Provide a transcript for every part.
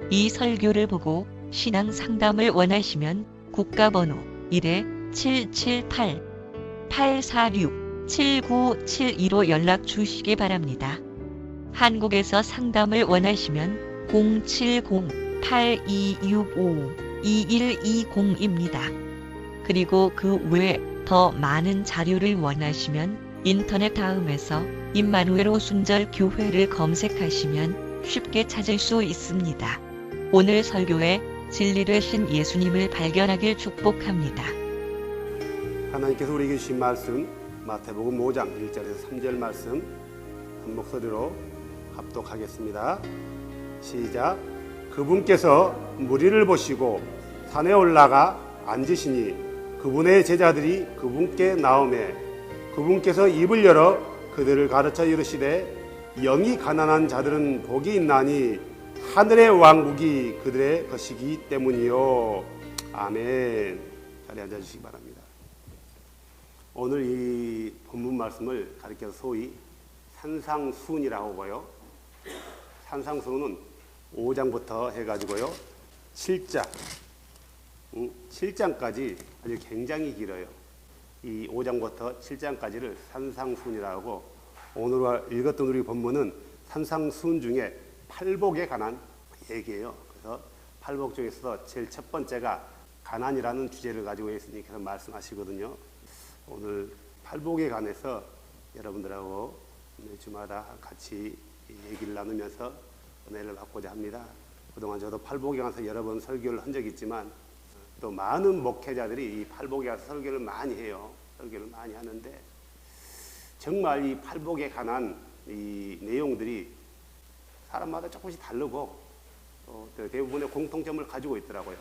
이 설교를 보고 신앙 상담을 원하시면 국가번호 1-778-846-7972로 연락 주시기 바랍니다. 한국에서 상담을 원하시면 070-8265-2120입니다. 그리고 그 외에 더 많은 자료를 원하시면 인터넷 다음에서 임마누엘 오순절 교회를 검색하시면 쉽게 찾을 수 있습니다. 오늘 설교에 진리 되신 예수님을 발견하길 축복합니다. 하나님께서 우리에게 주신 말씀 마태복음 5장 1절에서 3절 말씀 한 목소리로 합독하겠습니다. 시작. 그분께서 무리를 보시고 산에 올라가 앉으시니 그분의 제자들이 그분께 나오매 그분께서 입을 열어 그들을 가르쳐 이르시되 영이 가난한 자들은 복이 있나니 하늘의 왕국이 그들의 것이기 때문이요. 아멘. 자리에 앉아주시기 바랍니다. 오늘 이 본문 말씀을 가리켜서 소위 산상수훈이라고 하고요. 산상수훈은 5장부터 해가지고요 7장까지 아주 굉장히 길어요. 이 5장부터 7장까지를 산상수훈이라고 하고, 오늘 읽었던 우리 본문은 산상수훈 중에 팔복에 관한 얘기예요. 그래서 팔복 중에서도 제일 첫 번째가 가난이라는 주제를 가지고 예수님께서 말씀하시거든요. 오늘 팔복에 관해서 여러분들하고 주마다 같이 얘기를 나누면서 은혜를 받고자 합니다. 그동안 저도 팔복에 관해서 여러 번 설교를 한 적이 있지만 또 많은 목회자들이 이 팔복에 관해서 설교를 많이 해요. 설교를 많이 하는데 정말 이 팔복에 관한 이 내용들이 사람마다 조금씩 다르고 또 대부분의 공통점을 가지고 있더라고요.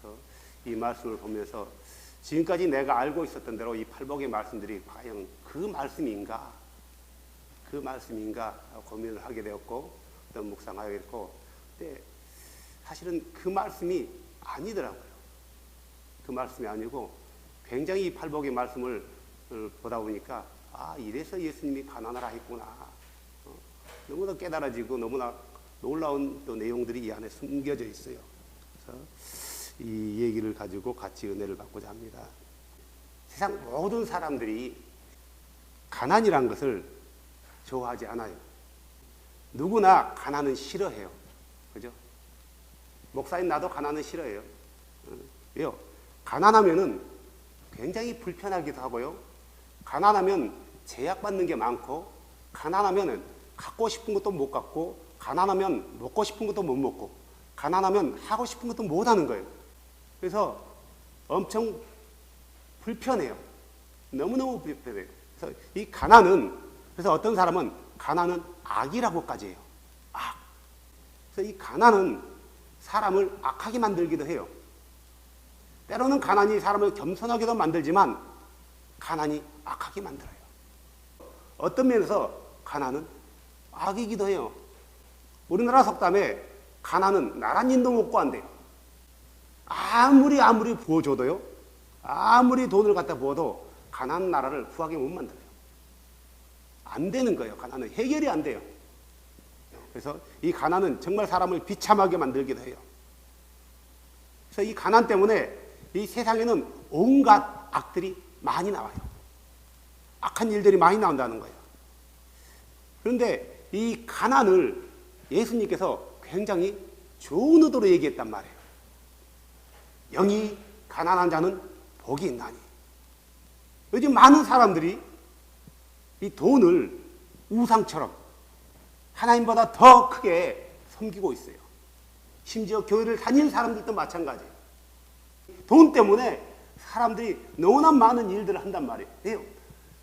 그래서 이 말씀을 보면서 지금까지 내가 알고 있었던 대로 이 팔복의 말씀들이 과연 그 말씀인가 고민을 하게 되었고 또 묵상하게 됐고, 근데 사실은 그 말씀이 아니더라고요. 그 말씀이 아니고 굉장히 이 팔복의 말씀을 보다 보니까 이래서 예수님이 가난하라 했구나. 너무나 깨달아지고 너무나 놀라운 또 내용들이 이 안에 숨겨져 있어요. 그래서 이 얘기를 가지고 같이 은혜를 받고자 합니다. 세상 모든 사람들이 가난이란 것을 좋아하지 않아요. 누구나 가난은 싫어해요. 그죠? 목사인 나도 가난은 싫어해요. 왜요? 가난하면은 굉장히 불편하기도 하고요. 가난하면 제약받는 게 많고, 가난하면은 갖고 싶은 것도 못 갖고, 가난하면 먹고 싶은 것도 못 먹고, 가난하면 하고 싶은 것도 못 하는 거예요. 그래서 엄청 불편해요. 너무너무 불편해요. 그래서 이 가난은, 그래서 어떤 사람은 가난은 악이라고까지 해요. 악. 그래서 이 가난은 사람을 악하게 만들기도 해요. 때로는 가난이 사람을 겸손하게도 만들지만 가난이 악하게 만들어요. 어떤 면에서 가난은 악이기도 해요. 우리나라 속담에 가난은 나란 인도 못 구한대요. 아무리 부어줘도요, 아무리 돈을 갖다 부어도 가난한 나라를 구하게 못 만들어요. 안 되는 거예요. 가난은 해결이 안 돼요. 그래서 이 가난은 정말 사람을 비참하게 만들기도 해요. 그래서 이 가난 때문에 이 세상에는 온갖 악들이 많이 나와요. 악한 일들이 많이 나온다는 거예요. 그런데 이 가난을 예수님께서 굉장히 좋은 의도로 얘기했단 말이에요. 영이 가난한 자는 복이 있나니. 요즘 많은 사람들이 이 돈을 우상처럼 하나님보다 더 크게 섬기고 있어요. 심지어 교회를 다니는 사람들도 마찬가지예요. 돈 때문에 사람들이 너무나 많은 일들을 한단 말이에요. 왜요?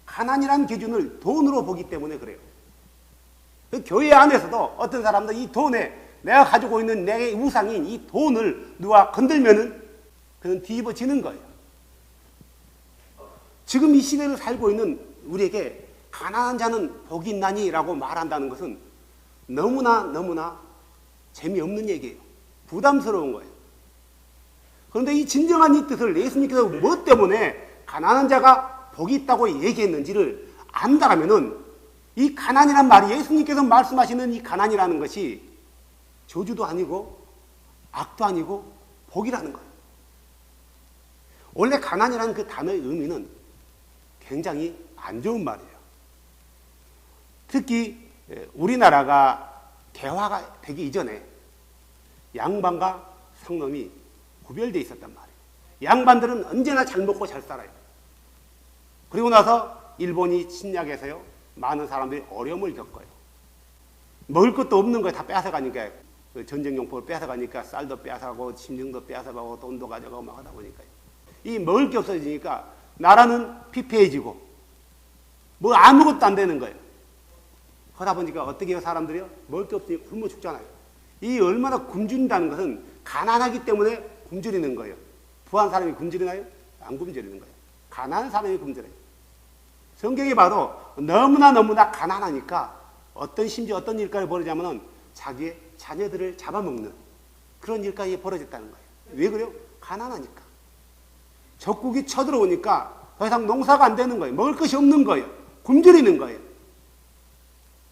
가난이라는 기준을 돈으로 보기 때문에 그래요. 그 교회 안에서도 어떤 사람들 이 돈에 내가 가지고 있는 내 우상인 이 돈을 누가 건들면은 그는 뒤집어지는 거예요. 지금 이 시대를 살고 있는 우리에게 가난한 자는 복이 있나니라고 말한다는 것은 너무나 재미없는 얘기예요. 부담스러운 거예요. 그런데 이 진정한 이 뜻을 예수님께서 뭐 때문에 가난한 자가 복이 있다고 얘기했는지를 안다라면은 이 가난이란 말이 예수님께서 말씀하시는 이 가난이라는 것이 저주도 아니고 악도 아니고 복이라는 거예요. 원래 가난이라는 그 단어의 의미는 굉장히 안 좋은 말이에요. 특히 우리나라가 개화가 되기 이전에 양반과 상놈이 구별되어 있었단 말이에요. 양반들은 언제나 잘 먹고 잘 살아요. 그리고 나서 일본이 침략해서요, 많은 사람들이 어려움을 겪어요. 먹을 것도 없는 거예요. 다 뺏어가니까. 전쟁용품을 뺏어가니까 쌀도 뺏어가고 짐승도 뺏어가고 돈도 가져가고 막 하다 보니까요. 이 먹을 게 없어지니까 나라는 피폐해지고 뭐 아무것도 안 되는 거예요. 그러다 보니까 어떻게 해요, 사람들이요? 먹을 게 없으니 굶어 죽잖아요. 이 얼마나 굶주린다는 것은 가난하기 때문에 굶주리는 거예요. 부한 사람이 굶주리나요? 안 굶주리는 거예요. 가난한 사람이 굶주려요. 성경에 봐도 너무나 가난하니까 심지어 어떤 일까지 벌어지냐면 자기의 자녀들을 잡아먹는 그런 일까지 벌어졌다는 거예요. 왜 그래요? 가난하니까. 적국이 쳐들어오니까 더 이상 농사가 안 되는 거예요. 먹을 것이 없는 거예요. 굶주리는 거예요.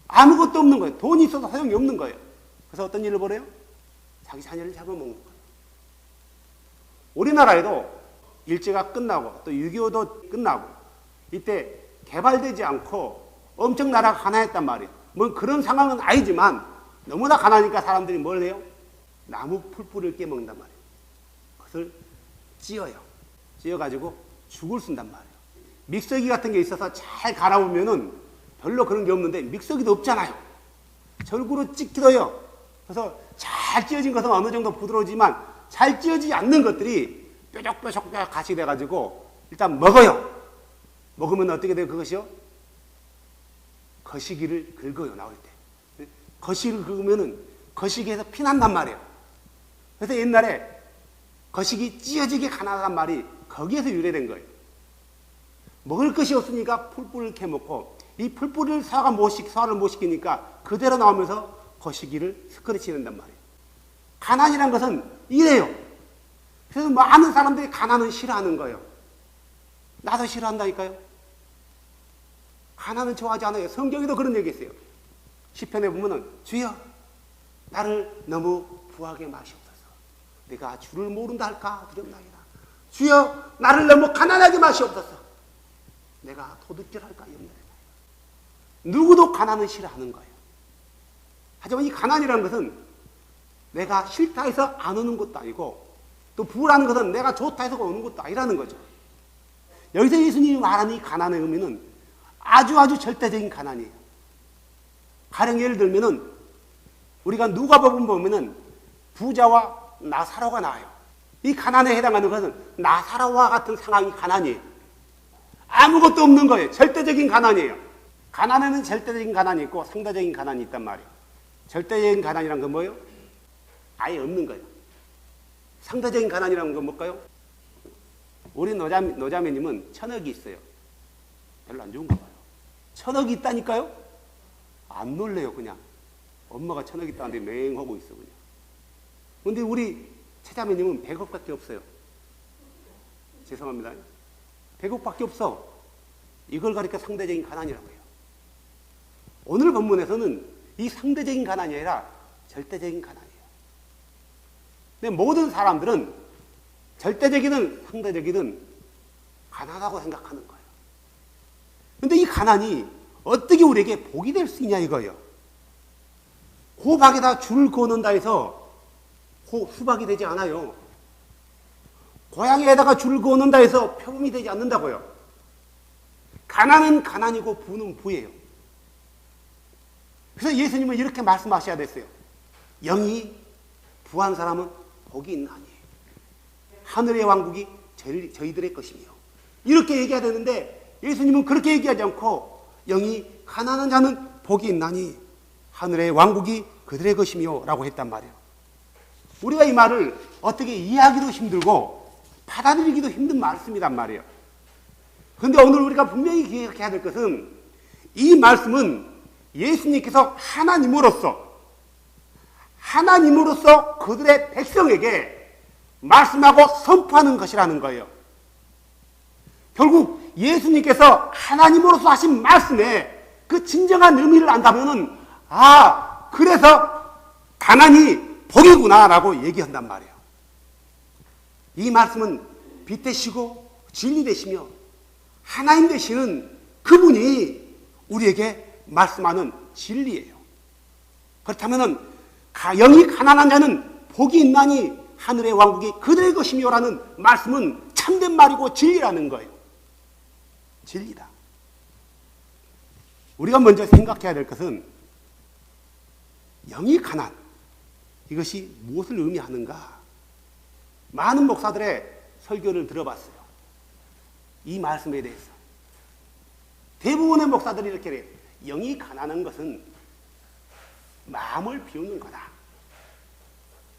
아무것도 없는 거예요. 돈이 있어도 소용이 없는 거예요. 그래서 어떤 일을 벌여요? 자기 자녀를 잡아먹는 거예요. 우리나라에도 일제가 끝나고 또 6.25도 끝나고 이때 개발되지 않고 엄청 나라가 가난했단 말이에요. 뭐 그런 상황은 아니지만 너무나 가난하니까 사람들이 뭘 해요? 나무 풀뿌리를 깨먹는단 말이에요. 그것을 찧어요. 찧어가지고 죽을 쓴단 말이에요. 믹서기 같은 게 있어서 잘 갈아보면은 별로 그런 게 없는데 믹서기도 없잖아요. 절구로 찧기도 해요. 그래서 잘 찧어진 것은 어느 정도 부드러우지만 잘 찧어지지 않는 것들이 뾰족뾰족 가시 돼가지고 일단 먹어요. 먹으면 어떻게 돼요? 그것이요? 거시기를 긁어요. 나올 때. 거시기를 긁으면은 거시기에서 피난단 말이에요. 그래서 옛날에 거시기 찧어지게 가난한 말이 거기에서 유래된 거예요. 먹을 것이 없으니까 풀뿌리를 캐먹고 이 풀뿌리를 소화를 못 시키니까 그대로 나오면서 거시기를 스크래치는단 말이에요. 가난이란 것은 이래요. 그래서 많은 사람들이 가난을 싫어하는 거예요. 나도 싫어한다니까요. 가난은 좋아하지 않아요. 성경에도 그런 얘기 있어요. 시편에 보면은 주여 나를 너무 부하게 마시옵소서. 내가 주를 모른다 할까 두렵나이다. 주여 나를 너무 가난하게 마시옵소서. 내가 도둑질할까 염려되나이다. 누구도 가난은 싫어하는 거예요. 하지만 이 가난이라는 것은 내가 싫다 해서 안 오는 것도 아니고 또 부라는 것은 내가 좋다 해서 오는 것도 아니라는 거죠. 여기서 예수님이 말하는 이 가난의 의미는 아주 절대적인 가난이에요. 가령 예를 들면은 우리가 누가복음 보면은 부자와 나사로가 나와요. 이 가난에 해당하는 것은 나사로와 같은 상황이 가난이에요. 아무것도 없는 거예요. 절대적인 가난이에요. 가난에는 절대적인 가난이 있고 상대적인 가난이 있단 말이에요. 절대적인 가난이란 건 뭐예요? 아예 없는 거예요. 상대적인 가난이라는 건 뭘까요? 우리 노자매님은 1,000억이 있어요. 별로 안 좋은가 봐요. 1,000억이 있다니까요? 안 놀래요, 그냥. 엄마가 1,000억 있다는데 맹하고 있어, 그냥. 근데 우리 최자매님은 100억밖에 없어요. 죄송합니다. 100억밖에 없어. 이걸 가리켜 상대적인 가난이라고 해요. 오늘 본문에서는 이 상대적인 가난이 아니라 절대적인 가난이에요. 근데 모든 사람들은 절대적이든 상대적이든 가난하다고 생각하는 거예요. 근데 이 가난이 어떻게 우리에게 복이 될 수 있냐 이거예요. 호박에다 줄을 그어놓는다 해서 수박이 되지 않아요. 고양이에다가 줄을 그어놓는다 해서 표범이 되지 않는다고요. 가난은 가난이고 부는 부예요. 그래서 예수님은 이렇게 말씀하셔야 됐어요. 영이 부한 사람은 복이 있나니 하늘의 왕국이 저희들의 것이며 이렇게 얘기해야 되는데 예수님은 그렇게 얘기하지 않고 영이 가난한 자는 복이 있나니 하늘의 왕국이 그들의 것이며 라고 했단 말이에요. 우리가 이 말을 어떻게 이해하기도 힘들고 받아들이기도 힘든 말씀이란 말이에요. 그런데 오늘 우리가 분명히 기억해야 될 것은 이 말씀은 예수님께서 하나님으로서 그들의 백성에게 말씀하고 선포하는 것이라는 거예요. 결국 예수님께서 하나님으로서 하신 말씀에 그 진정한 의미를 안다면은 그래서 가난이 복이구나라고 얘기한단 말이에요. 이 말씀은 빛 되시고 진리 되시며 하나님 되시는 그분이 우리에게 말씀하는 진리예요. 그렇다면 영이 가난한 자는 복이 있나니 하늘의 왕국이 그들의 것이며라는 말씀은 참된 말이고 진리라는 거예요. 진리다. 우리가 먼저 생각해야 될 것은 영이 가난, 이것이 무엇을 의미하는가? 많은 목사들의 설교를 들어봤어요. 이 말씀에 대해서. 대부분의 목사들이 이렇게 해요. 영이 가난한 것은 마음을 비우는 거다.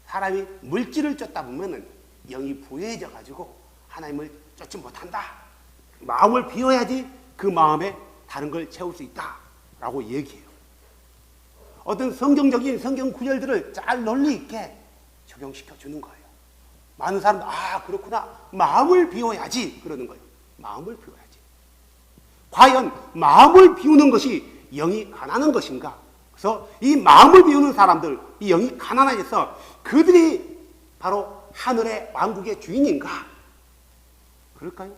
사람이 물질을 쫓다 보면 영이 부유해져 가지고 하나님을 쫓지 못한다. 마음을 비워야지 그 마음에 다른 걸 채울 수 있다라고 얘기해요. 어떤 성경적인 성경 구절들을 잘 논리 있게 적용시켜 주는 거예요. 많은 사람들 그렇구나. 마음을 비워야지 그러는 거예요. 마음을 비워야지. 과연 마음을 비우는 것이 영이 가난한 것인가? 그래서 이 마음을 비우는 사람들, 이 영이 가난해져서 그들이 바로 하늘의 왕국의 주인인가? 그럴까요?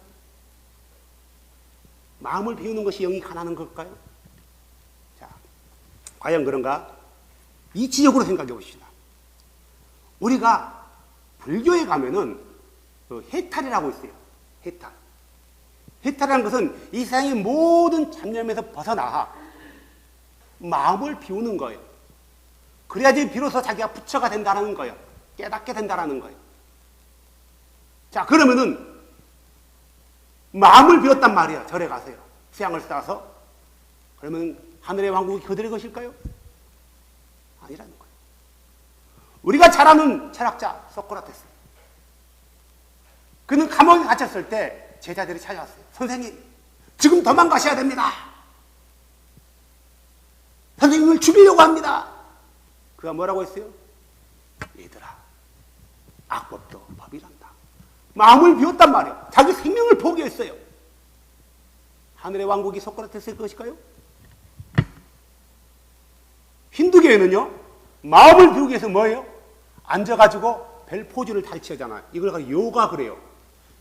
마음을 비우는 것이 영이 가난한 걸까요? 자, 과연 그런가? 이치적으로 생각해 봅시다. 우리가 불교에 가면은 해탈이라고 있어요. 해탈. 해탈이라는 것은 이 세상의 모든 잡념에서 벗어나 마음을 비우는 거예요. 그래야지 비로소 자기가 부처가 된다는 거예요. 깨닫게 된다는 거예요. 자, 그러면은 마음을 비웠단 말이에요. 절에 가서요. 수양을 쌓아서. 그러면 하늘의 왕국이 그들의 것일까요? 아니라는 거예요. 우리가 잘 아는 철학자 소크라테스. 그는 감옥에 갇혔을 때 제자들이 찾아왔어요. 선생님, 지금 도망가셔야 됩니다. 선생님을 죽이려고 합니다. 그가 뭐라고 했어요? 얘들아, 악법도 법이란다. 마음을 비웠단 말이에요. 자기 생명을 포기했어요. 하늘의 왕국이 소크라테스의 것일까요? 힌두교에는요, 마음을 비우기 위해서 뭐예요? 앉아가지고 별 포즈를 다 취하잖아요. 이걸 가지고 요가 그래요.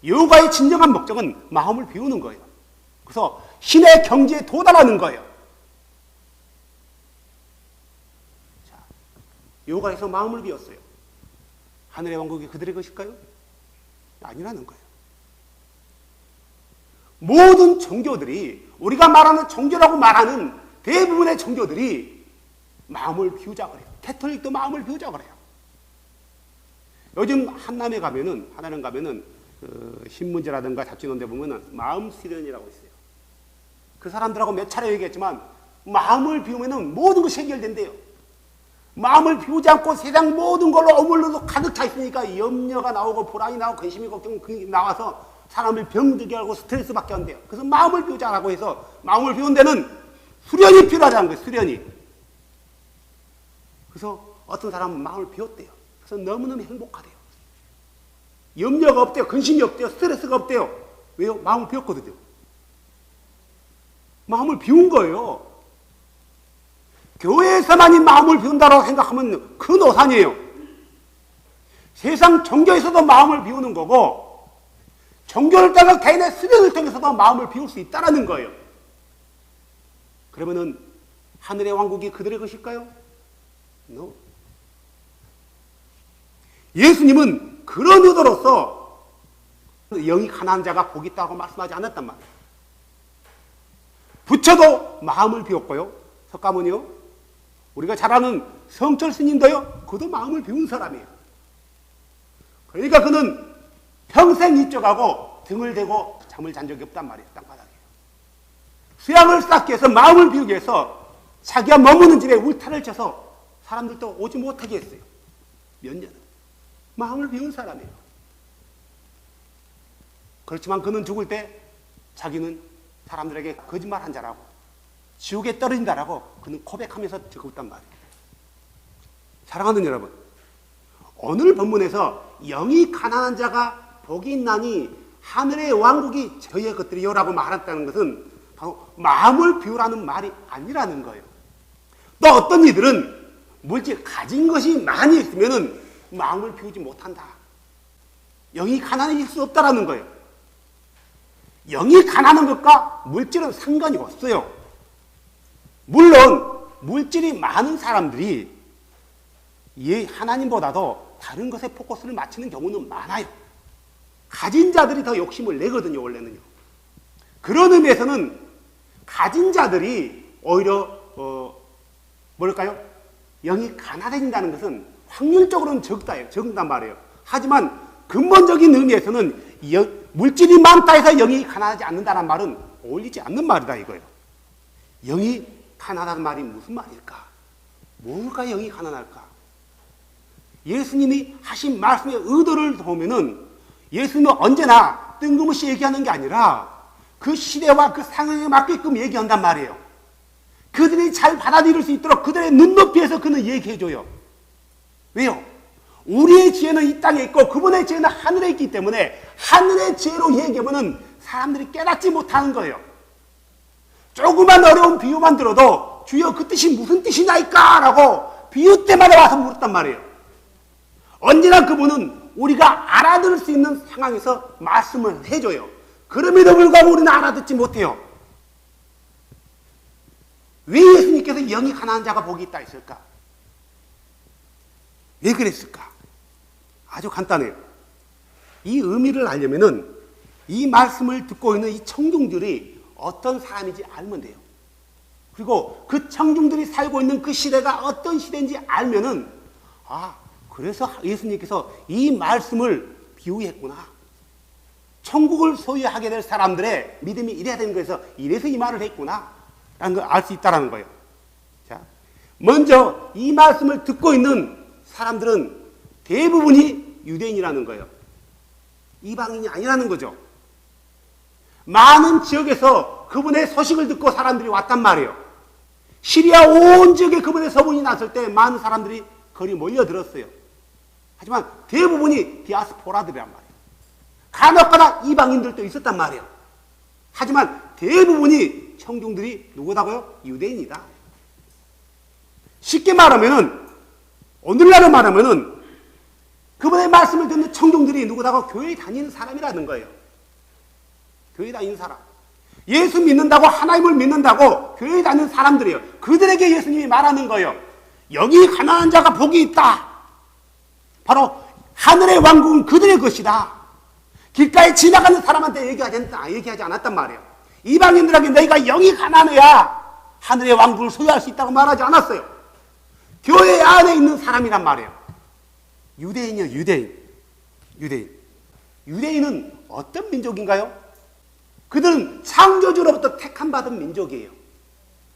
요가의 진정한 목적은 마음을 비우는 거예요. 그래서 신의 경지에 도달하는 거예요. 자, 요가에서 마음을 비웠어요. 하늘의 왕국이 그들의 것일까요? 아니라는 거예요. 모든 종교들이, 우리가 말하는 종교라고 말하는 대부분의 종교들이 마음을 비우자 그래요. 캐톨릭도 마음을 비우자 그래요. 요즘 한남에 가면은, 하나는 가면은 신문지라든가 잡지 이런 데 보면은 마음 수련이라고 있어요. 그 사람들하고 몇 차례 얘기했지만 마음을 비우면은 모든 것이 해결된대요. 마음을 비우지 않고 세상 모든 걸로 어물러도 가득 차 있으니까 염려가 나오고 불안이 나오고 근심이 걱정이 나와서 사람을 병들게 하고 스트레스 받게 한대요. 그래서 마음을 비우자라고 해서 마음을 비운 데는 수련이 필요하다는 거예요. 수련이. 그래서 어떤 사람은 마음을 비웠대요. 그래서 너무너무 행복하대요. 염려가 없대요. 근심이 없대요. 스트레스가 없대요. 왜요? 마음을 비웠거든요. 마음을 비운 거예요. 교회에서만이 마음을 비운다고 생각하면 큰 오산이에요. 세상 종교에서도 마음을 비우는 거고, 종교를 따라 개인의 수련을 통해서도 마음을 비울 수 있다는 거예요. 그러면은 하늘의 왕국이 그들의 것일까요? No. 예수님은 그런 의도로서 영이 가난한 자가 복이 있다고 말씀하지 않았단 말이에요. 부처도 마음을 비웠고요. 석가모니요. 우리가 잘 아는 성철 스님도요. 그도 마음을 비운 사람이에요. 그러니까 그는 평생 이쪽하고 등을 대고 잠을 잔 적이 없단 말이에요. 땅바닥에. 수양을 쌓기 위해서 마음을 비우기 위해서 자기가 머무는 집에 울타리를 쳐서 사람들도 오지 못하게 했어요. 몇 년을. 마음을 비운 사람이에요. 그렇지만 그는 죽을 때 자기는 사람들에게 거짓말한 자라고 지옥에 떨어진다라고 그는 고백하면서 죽었단 말이에요. 사랑하는 여러분, 오늘 본문에서 영이 가난한 자가 복이 있나니 하늘의 왕국이 저희의 것들이요라고 말했다는 것은 바로 마음을 비우라는 말이 아니라는 거예요. 또 어떤 이들은 물질 가진 것이 많이 있으면은 마음을 비우지 못한다. 영이 가난해질 수 없다라는 거예요. 영이 가난한 것과 물질은 상관이 없어요. 물론 물질이 많은 사람들이 하나님보다도 다른 것에 포커스를 맞추는 경우는 많아요. 가진 자들이 더 욕심을 내거든요, 원래는요. 그런 의미에서는 가진 자들이 오히려 뭐랄까요? 영이 가난해진다는 것은 확률적으로는 적단 말이에요. 하지만 근본적인 의미에서는 물질이 많다 해서 영이 가난하지 않는다는 말은 어울리지 않는 말이다 이거예요. 영이 가난한 말이 무슨 말일까? 뭘까 영이 가난할까? 예수님이 하신 말씀의 의도를 보면은 예수님은 언제나 뜬금없이 얘기하는 게 아니라 그 시대와 그 상황에 맞게끔 얘기한단 말이에요. 그들이 잘 받아들일 수 있도록 그들의 눈높이에서 그는 얘기해줘요. 왜요? 우리의 지혜는 이 땅에 있고 그분의 지혜는 하늘에 있기 때문에 하늘의 지혜로 얘기하면 사람들이 깨닫지 못하는 거예요. 조그만 어려운 비유만 들어도 주여 그 뜻이 무슨 뜻이냐니까 라고 비유 때마다 와서 물었단 말이에요. 언제나 그분은 우리가 알아들을 수 있는 상황에서 말씀을 해줘요. 그럼에도 불구하고 우리는 알아듣지 못해요. 왜 예수님께서 영이 가난한 자가 복이 있다 했을까? 왜 그랬을까? 아주 간단해요. 이 의미를 알려면은 이 말씀을 듣고 있는 이 청중들이 어떤 사람인지 알면 돼요. 그리고 그 청중들이 살고 있는 그 시대가 어떤 시대인지 알면은 그래서 예수님께서 이 말씀을 비유했구나. 천국을 소유하게 될 사람들의 믿음이 이래야 되는 거에서 이래서 이 말을 했구나 라는 걸 알 수 있다는 거예요. 자, 먼저 이 말씀을 듣고 있는 사람들은 대부분이 유대인이라는 거예요. 이방인이 아니라는 거죠. 많은 지역에서 그분의 소식을 듣고 사람들이 왔단 말이에요. 시리아 온 지역에 그분의 소문이 났을 때 많은 사람들이 거리 몰려들었어요. 하지만 대부분이 디아스포라들이란 말이에요. 간혹가다 이방인들도 있었단 말이에요. 하지만 대부분이 청중들이 누구다고요? 유대인이다. 쉽게 말하면은 오늘날로 말하면은 그분의 말씀을 듣는 청중들이 누구다고 교회에 다니는 사람이라는 거예요. 교회에 다니는 사람. 예수 믿는다고 하나님을 믿는다고 교회에 다니는 사람들이에요. 그들에게 예수님이 말하는 거예요. 여기 가난한 자가 복이 있다. 바로 하늘의 왕국은 그들의 것이다. 길가에 지나가는 사람한테 얘기하지 않았단 말이에요. 이방인들에게 너희가 영이 가난해야 하늘의 왕국을 소유할 수 있다고 말하지 않았어요. 교회 안에 있는 사람이란 말이에요. 유대인이요, 유대인. 유대인은 어떤 민족인가요? 그들은 창조주로부터 택함받은 민족이에요.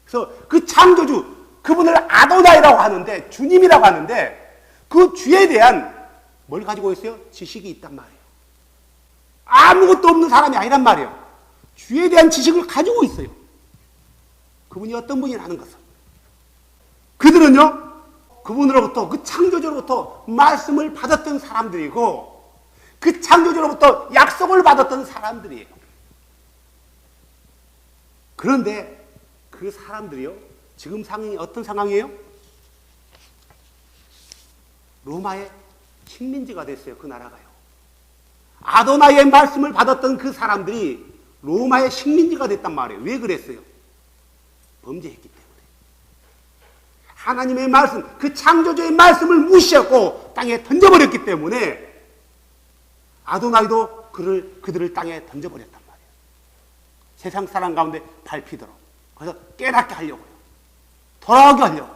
그래서 그 창조주, 그분을 아도나이라고 하는데, 주님이라고 하는데, 그 주에 대한 뭘 가지고 있어요? 지식이 있단 말이에요. 아무것도 없는 사람이 아니란 말이에요. 주에 대한 지식을 가지고 있어요. 그분이 어떤 분이라는 것을. 그들은요, 그분으로부터, 그 창조주로부터 말씀을 받았던 사람들이고, 그 창조주로부터 약속을 받았던 사람들이에요. 그런데 그 사람들이요, 지금 상황이 어떤 상황이에요? 로마의 식민지가 됐어요, 그 나라가요. 아도나이의 말씀을 받았던 그 사람들이 로마의 식민지가 됐단 말이에요. 왜 그랬어요? 범죄했기 때문에. 하나님의 말씀, 그 창조주의 말씀을 무시하고 땅에 던져버렸기 때문에 아도나이도 그들을 땅에 던져버렸단 말이에요. 세상 사람 가운데 밟히도록. 그래서 깨닫게 하려고요. 돌아오게 하려고.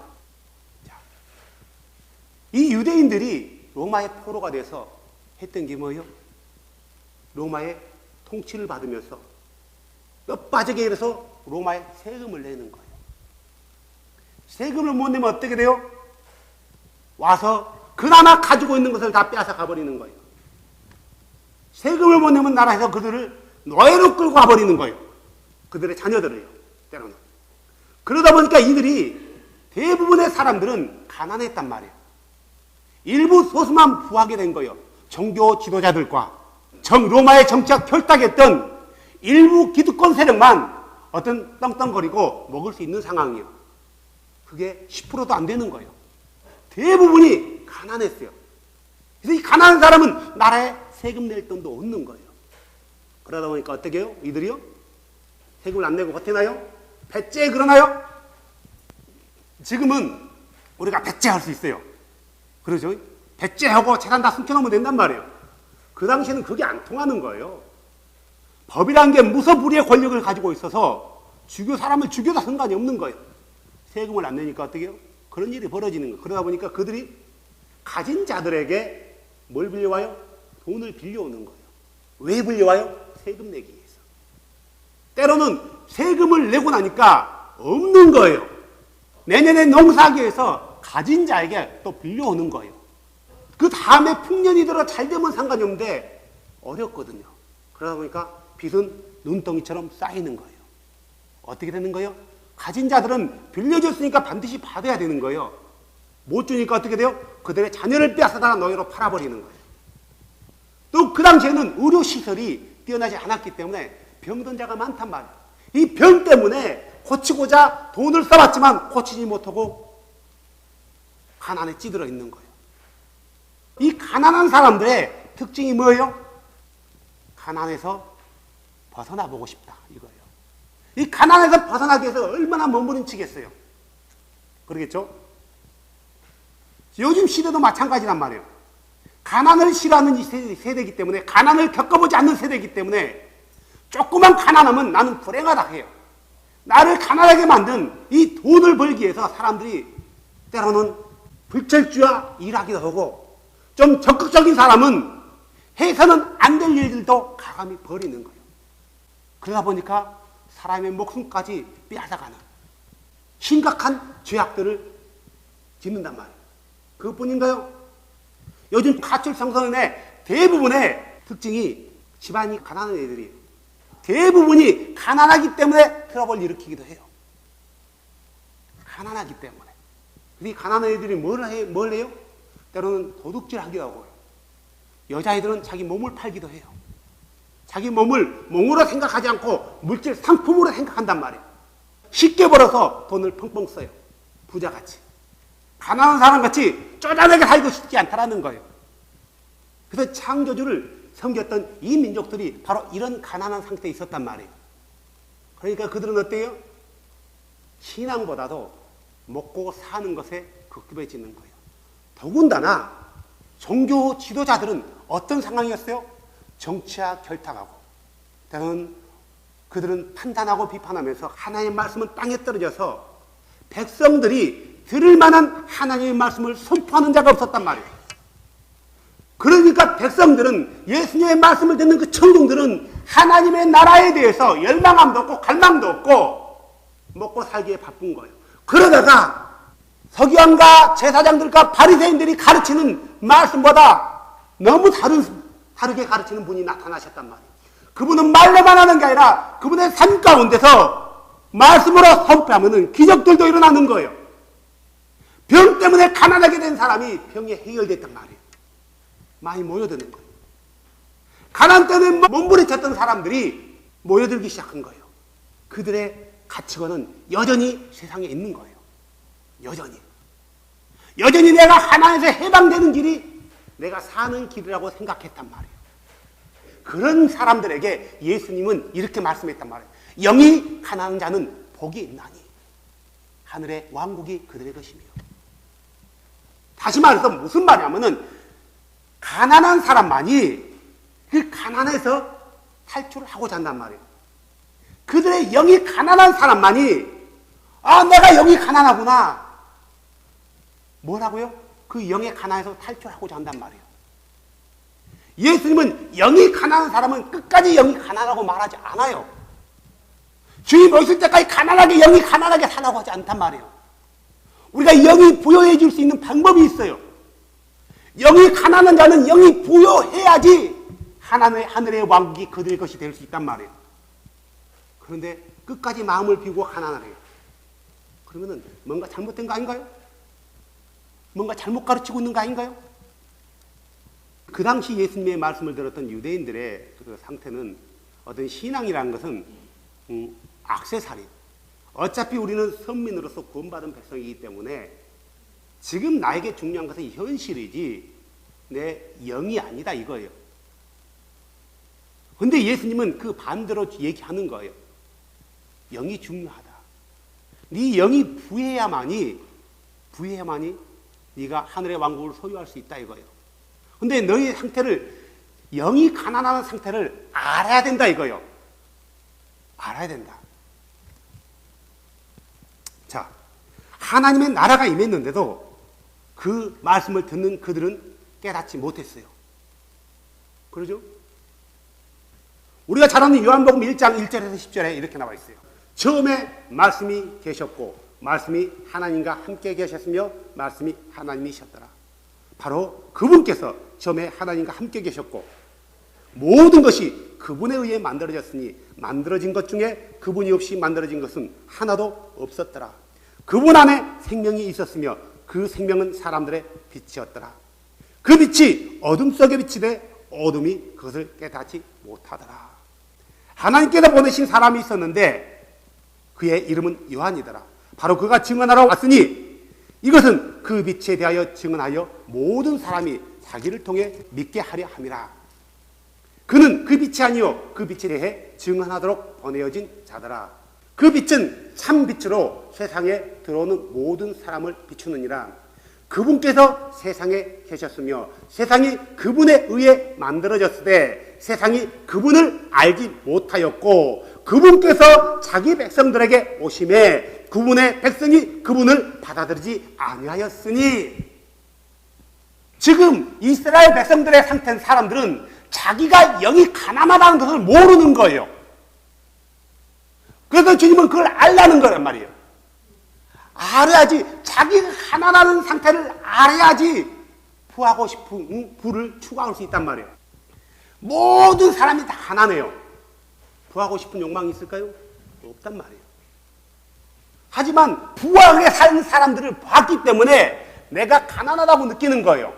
자, 이 유대인들이 로마의 포로가 돼서 했던 게 뭐예요? 로마의 통치를 받으면서 뼈 빠지게 일어서 로마에 세금을 내는 거예요. 세금을 못 내면 어떻게 돼요? 와서 그나마 가지고 있는 것을 다 빼앗아 가버리는 거예요. 세금을 못 내면 나라에서 그들을 노예로 끌고 가버리는 거예요. 그들의 자녀들을요. 때로는. 그러다 보니까 이들이 대부분의 사람들은 가난했단 말이에요. 일부 소수만 부하게 된 거예요. 종교 지도자들과 로마의 정치학 결탁했던 일부 기득권 세력만 어떤 떵떵거리고 먹을 수 있는 상황이에요. 그게 10%도 안 되는 거예요. 대부분이 가난했어요. 그래서 이 가난한 사람은 나라에 세금 낼 돈도 없는 거예요. 그러다 보니까 어떻게 해요? 이들이요? 세금을 안 내고 버티나요? 배째 그러나요? 지금은 우리가 배째할 수 있어요. 그러죠? 배째하고 재산 다 숨겨놓으면 된단 말이에요. 그 당시에는 그게 안 통하는 거예요. 법이라는 게 무소불위의 권력을 가지고 있어서 사람을 죽여도 상관이 없는 거예요. 세금을 안 내니까 어떻게 해요? 그런 일이 벌어지는 거예요. 그러다 보니까 그들이 가진 자들에게 뭘 빌려와요? 돈을 빌려오는 거예요. 왜 빌려와요? 세금 내기 위해서. 때로는 세금을 내고 나니까 없는 거예요. 내년에 농사하기 위해서 가진 자에게 또 빌려오는 거예요. 그 다음에 풍년이 들어 잘 되면 상관이 없는데 어렵거든요. 그러다 보니까 빚은 눈덩이처럼 쌓이는 거예요. 어떻게 되는 거예요? 가진 자들은 빌려줬으니까 반드시 받아야 되는 거예요. 못 주니까 어떻게 돼요? 그들의 자녀를 빼앗아다가 노예로 팔아버리는 거예요. 또 그 당시에는 의료시설이 뛰어나지 않았기 때문에 병든 자가 많단 말이에요. 이 병 때문에 고치고자 돈을 써봤지만 고치지 못하고 가난에 찌들어 있는 거예요. 이 가난한 사람들의 특징이 뭐예요? 가난에서 벗어나 보고 싶다 이거예요. 이 가난에서 벗어나기 위해서 얼마나 몸부림치겠어요. 그러겠죠? 요즘 시대도 마찬가지란 말이에요. 가난을 싫어하는 이 세대이기 때문에, 가난을 겪어보지 않는 세대이기 때문에 조그만 가난하면 나는 불행하다 해요. 나를 가난하게 만든 이 돈을 벌기 위해서 사람들이 때로는 불철주야 일하기도 하고, 좀 적극적인 사람은 해서는 안 될 일들도 가감히 벌이는 거예요. 그러다 보니까 사람의 목숨까지 빼앗아가는 심각한 죄악들을 짓는단 말이에요. 그것뿐인가요? 요즘 가출청소년의 대부분의 특징이 집안이 가난한 애들이에요. 대부분이 가난하기 때문에 트러블을 일으키기도 해요. 가난하기 때문에. 이 가난한 애들이 뭘 해요? 때로는 도둑질 하기도 하고요. 여자애들은 자기 몸을 팔기도 해요. 자기 몸을 몽으로 생각하지 않고 물질 상품으로 생각한단 말이에요. 쉽게 벌어서 돈을 펑펑 써요. 부자같이. 가난한 사람같이 쪼잔하게 살고 싶지 않다라는 거예요. 그래서 창조주를 섬겼던 이 민족들이 바로 이런 가난한 상태에 있었단 말이에요. 그러니까 그들은 어때요? 신앙보다도 먹고 사는 것에 급급해지는 거예요. 더군다나 종교 지도자들은 어떤 상황이었어요? 정치와 결탁하고, 때로는 그들은 판단하고 비판하면서 하나님의 말씀은 땅에 떨어져서 백성들이 들을 만한 하나님의 말씀을 선포하는 자가 없었단 말이에요. 그러니까 백성들은, 예수님의 말씀을 듣는 그 청중들은 하나님의 나라에 대해서 열망함도 없고 갈망도 없고 먹고 살기에 바쁜 거예요. 그러다가 서기관과 제사장들과 바리새인들이 가르치는 말씀보다 너무 다르게 가르치는 분이 나타나셨단 말이에요. 그분은 말로만 하는 게 아니라 그분의 삶 가운데서 말씀으로 선포하면 기적들도 일어나는 거예요. 병 때문에 가난하게 된 사람이 병이 해결됐단 말이에요. 많이 모여드는 거예요. 가난 때문에 몸부림쳤던 사람들이 모여들기 시작한 거예요. 그들의 가치관은 여전히 세상에 있는 거예요. 여전히 내가 가난에서 해방되는 길이 내가 사는 길이라고 생각했단 말이에요. 그런 사람들에게 예수님은 이렇게 말씀했단 말이에요. 영이 가난한 자는 복이 있나니 하늘의 왕국이 그들의 것이며. 다시 말해서 무슨 말이냐면은 가난한 사람만이 그 가난에서 탈출을 하고자 한단 말이에요. 그들의 영이 가난한 사람만이 내가 영이 가난하구나. 뭐라고요? 그 영의 가난에서 탈출하고자 한단 말이에요. 예수님은 영이 가난한 사람은 끝까지 영이 가난하고 말하지 않아요. 주님 오실 때까지 영이 가난하게 살라고 하지 않단 말이에요. 우리가 영이 부여해 줄 수 있는 방법이 있어요. 영이 가난한 자는 영이 부여해야지 하늘의 왕국이 그들의 것이 될 수 있단 말이에요. 그런데 끝까지 마음을 비우고 가난하래요. 그러면은 뭔가 잘못된 거 아닌가요? 뭔가 잘못 가르치고 있는 거 아닌가요? 그 당시 예수님의 말씀을 들었던 유대인들의 그 상태는 어떤 신앙이라는 것은 액세서리. 어차피 우리는 선민으로서 구원받은 백성이기 때문에 지금 나에게 중요한 것은 현실이지 내 영이 아니다 이거예요. 근데 예수님은 그 반대로 얘기하는 거예요. 영이 중요하다. 네 영이 부해야만이 네가 하늘의 왕국을 소유할 수 있다 이거예요. 근데 너의 상태를, 영이 가난한 상태를 알아야 된다 이거예요. 알아야 된다. 자, 하나님의 나라가 임했는데도 그 말씀을 듣는 그들은 깨닫지 못했어요. 그러죠? 우리가 잘 아는 요한복음 1장 1절에서 10절에 이렇게 나와 있어요. 처음에 말씀이 계셨고 말씀이 하나님과 함께 계셨으며 말씀이 하나님이셨더라. 바로 그분께서 처음에 하나님과 함께 계셨고 모든 것이 그분에 의해 만들어졌으니 만들어진 것 중에 그분이 없이 만들어진 것은 하나도 없었더라. 그분 안에 생명이 있었으며 그 생명은 사람들의 빛이었더라. 그 빛이 어둠 속에 비치되 어둠이 그것을 깨닫지 못하더라. 하나님께서 보내신 사람이 있었는데 그의 이름은 요한이더라. 바로 그가 증언하러 왔으니 이것은 그 빛에 대하여 증언하여 모든 사람이 자기를 통해 믿게 하려 함이라. 그는 그 빛이 아니요 그 빛에 대해 증언하도록 보내어진 자더라. 그 빛은 참 빛으로 세상에 들어오는 모든 사람을 비추느니라. 그분께서 세상에 계셨으며 세상이 그분에 의해 만들어졌으되 세상이 그분을 알지 못하였고 그분께서 자기 백성들에게 오심에 그분의 백성이 그분을 받아들이지 아니하였으니. 지금 이스라엘 백성들의 상태인 사람들은 자기가 영이 가난하다는 것을 모르는 거예요. 그래서 주님은 그걸 알라는 거란 말이에요. 알아야지, 자기가 가난한 상태를 알아야지 부하고 싶은 부를 추구할 수 있단 말이에요. 모든 사람이 다 가난해요. 부하고 싶은 욕망이 있을까요? 없단 말이에요. 하지만 부하게 사는 사람들을 봤기 때문에 내가 가난하다고 느끼는 거예요.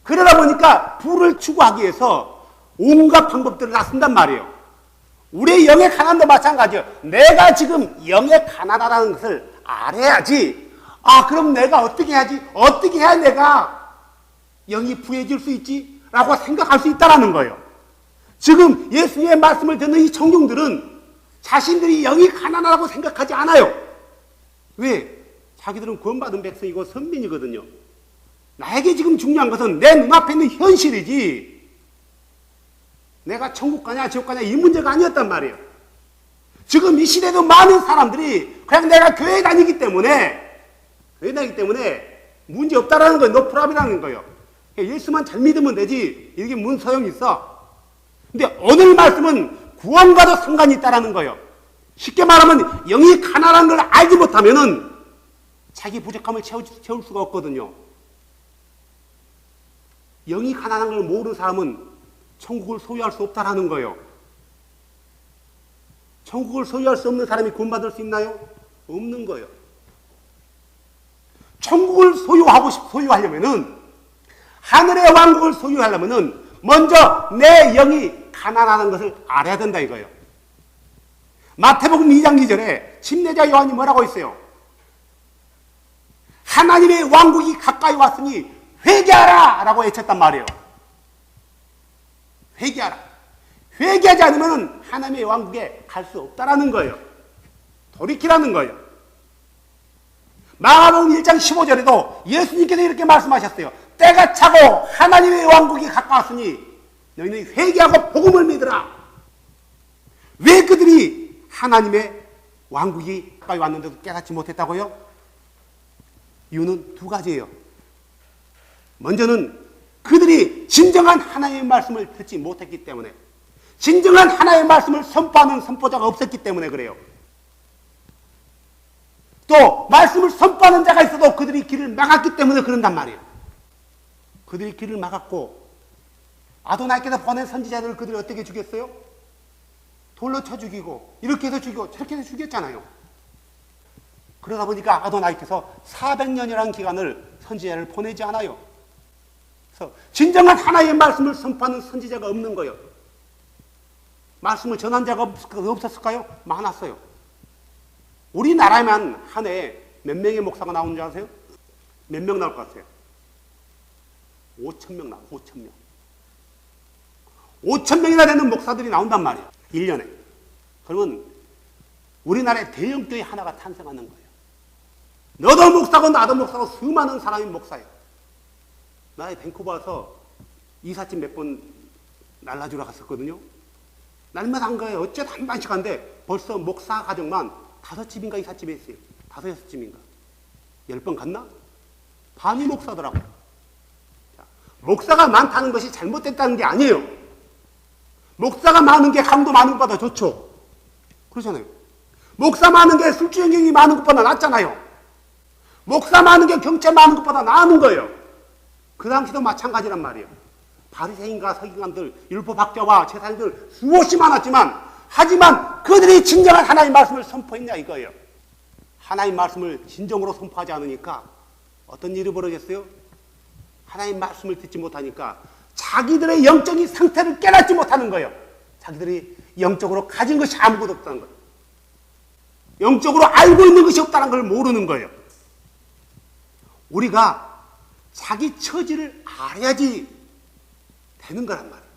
그러다 보니까 부를 추구하기 위해서 온갖 방법들을 다 쓴단 말이에요. 우리의 영의 가난도 마찬가지예요. 내가 지금 영의 가난하다는 것을 알아야지. 그럼 내가 어떻게 해야지? 어떻게 해야 내가 영이 부해질 수 있지? 라고 생각할 수 있다는 거예요. 지금 예수님의 말씀을 듣는 이 청중들은 자신들이 영이 가난하다고 생각하지 않아요. 왜? 자기들은 구원받은 백성이고 선민이거든요. 나에게 지금 중요한 것은 내 눈앞에 있는 현실이지 내가 천국 가냐 지옥 가냐 이 문제가 아니었단 말이에요. 지금 이 시대도 많은 사람들이 그냥 내가 교회 다니기 때문에 문제 없다라는 거예요. 노 프라비라는 거예요. 예수만 잘 믿으면 되지 이게 무슨 소용이 있어. 근데 오늘 말씀은 구원과도 상관이 있다라는 거예요. 쉽게 말하면 영이 가난한 걸 알지 못하면은 자기 부족함을 채울 수가 없거든요. 영이 가난한 걸 모르는 사람은 천국을 소유할 수 없다라는 거예요. 천국을 소유할 수 없는 사람이 구원받을 수 있나요? 없는 거예요. 천국을 소유하려면은 하늘의 왕국을 소유하려면은 먼저 내 영이 가난하다는 것을 알아야 된다 이거예요. 마태복음 2장 2절에 침례자 요한이 뭐라고 했어요? 하나님의 왕국이 가까이 왔으니 회개하라! 라고 외쳤단 말이에요. 회개하라. 회개하지 않으면 하나님의 왕국에 갈 수 없다라는 거예요. 돌이키라는 거예요. 마가복음 1장 15절에도 예수님께서 이렇게 말씀하셨어요. 때가 차고 하나님의 왕국이 가까웠으니 너희는 회개하고 복음을 믿으라. 왜 그들이 하나님의 왕국이 가까이 왔는데도 깨닫지 못했다고요? 이유는 두 가지예요. 먼저는 그들이 진정한 하나님의 말씀을 듣지 못했기 때문에, 진정한 하나님의 말씀을 선포하는 선포자가 없었기 때문에 그래요. 또 말씀을 선포하는 자가 있어도 그들이 길을 막았기 때문에 그런단 말이에요. 그들이 길을 막았고 아도나이께서 보낸 선지자들을 그들이 어떻게 죽였어요? 돌로 쳐 죽이고 이렇게 해서 죽이고 저렇게 해서 죽였잖아요. 그러다 보니까 아도나이께서 400년이라는 기간을 선지자를 보내지 않아요. 그래서 진정한 하나님의 말씀을 선포하는 선지자가 없는 거예요. 말씀을 전한 자가 없었을까요? 많았어요. 우리나라에만 한 해에 몇 명의 목사가 나오는 줄 아세요? 몇 명 나올 것 같아요? 5천 명 나와, 5천 명. 5천 명이나 되는 목사들이 나온단 말이에요. 1년에. 그러면 우리나라의 대형 교회 하나가 탄생하는 거예요. 너도 목사고 나도 목사고 수많은 사람이 목사예요. 나 밴쿠버 와서 이삿짐 몇 번 날라주러 갔었거든요. 날마다 한 거예요. 어쩌다 한 번씩 한데 벌써 목사 가정만 5집인가 이삿짐에 있어요. 5, 6집인가. 10번 갔나? 반이 목사더라고요. 자, 목사가 많다는 것이 잘못됐다는 게 아니에요. 목사가 많은 게 강도 많은 것보다 좋죠. 그렇잖아요. 목사 많은 게 술주행경이 많은 것보다 낫잖아요. 목사 많은 게 경찰 많은 것보다 나은 거예요. 그 당시도 마찬가지란 말이에요. 바리새인과 서기관들, 율법학자와 제사장들 수없이 많았지만 하지만 그들이 진정한 하나님 말씀을 선포했냐 이거예요. 하나님 말씀을 진정으로 선포하지 않으니까 어떤 일이 벌어졌어요? 하나님 말씀을 듣지 못하니까 자기들의 영적인 상태를 깨닫지 못하는 거예요. 자기들이 영적으로 가진 것이 아무것도 없다는 거예요. 영적으로 알고 있는 것이 없다는 걸 모르는 거예요. 우리가 자기 처지를 알아야지 되는 거란 말이에요.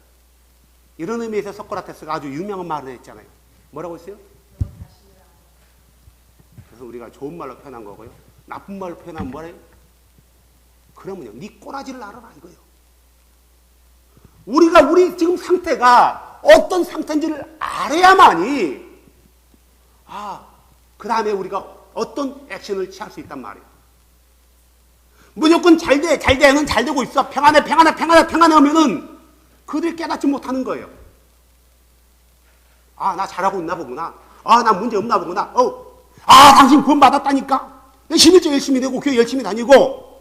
이런 의미에서 소크라테스가 아주 유명한 말을 했잖아요. 뭐라고 했어요? 그래서 우리가 좋은 말로 표현한 거고요. 나쁜 말로 표현하면 뭐래요? 그러면요, 네 꼬라지를 알아라 이거예요. 우리가 우리 지금 상태가 어떤 상태인지를 알아야만이 그 다음에 우리가 어떤 액션을 취할 수 있단 말이에요. 무조건 잘 돼, 는 잘 되고 있어. 평안해 하면은 그들이 깨닫지 못하는 거예요. 나 잘하고 있나 보구나. 나 문제 없나 보구나. 당신 구원 받았다니까. 11조 열심히 되고 교회 열심히 다니고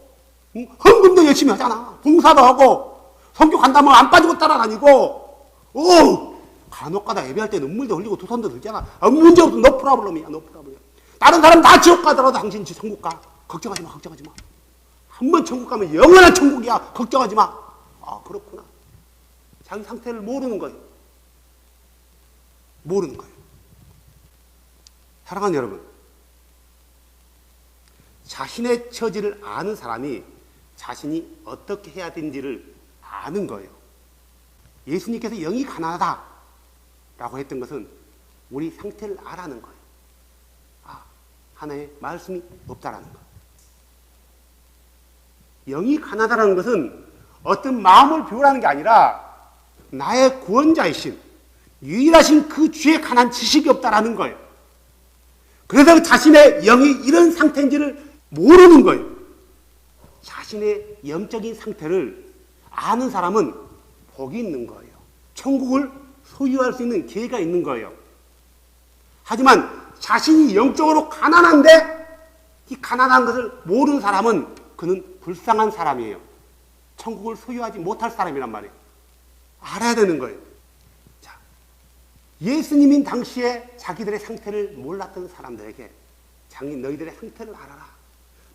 헌금도 열심히 하잖아. 봉사도 하고 성교 간다면 안 빠지고 따라다니고 간혹가다 예배할 때 눈물도 흘리고 두 손도 들잖아. 문제 없어. no problem이야. 다른 사람 다 지옥 가더라도 당신 천국 가. 걱정하지 마. 한 번 천국 가면 영원한 천국이야. 걱정하지 마. 그렇구나. 자기 상태를 모르는 거예요. 사랑하는 여러분, 자신의 처지를 아는 사람이 자신이 어떻게 해야 되는지를 아는 거예요. 예수님께서 영이 가난하다라고 했던 것은 우리 상태를 알아는 거예요. 하나의 말씀이 없다라는 거. 영이 가난하다는 것은 어떤 마음을 비우라는 게 아니라 나의 구원자이신 유일하신 그 주에 관한 지식이 없다라는 거예요. 그래서 자신의 영이 이런 상태인지를 모르는 거예요. 자신의 영적인 상태를 아는 사람은 복이 있는 거예요. 천국을 소유할 수 있는 기회가 있는 거예요. 하지만 자신이 영적으로 가난한데 이 가난한 것을 모르는 사람은 그는 불쌍한 사람이에요. 천국을 소유하지 못할 사람이란 말이에요. 알아야 되는 거예요. 자, 예수님인 당시에 자기들의 상태를 몰랐던 사람들에게 너희들의 상태를 알아라.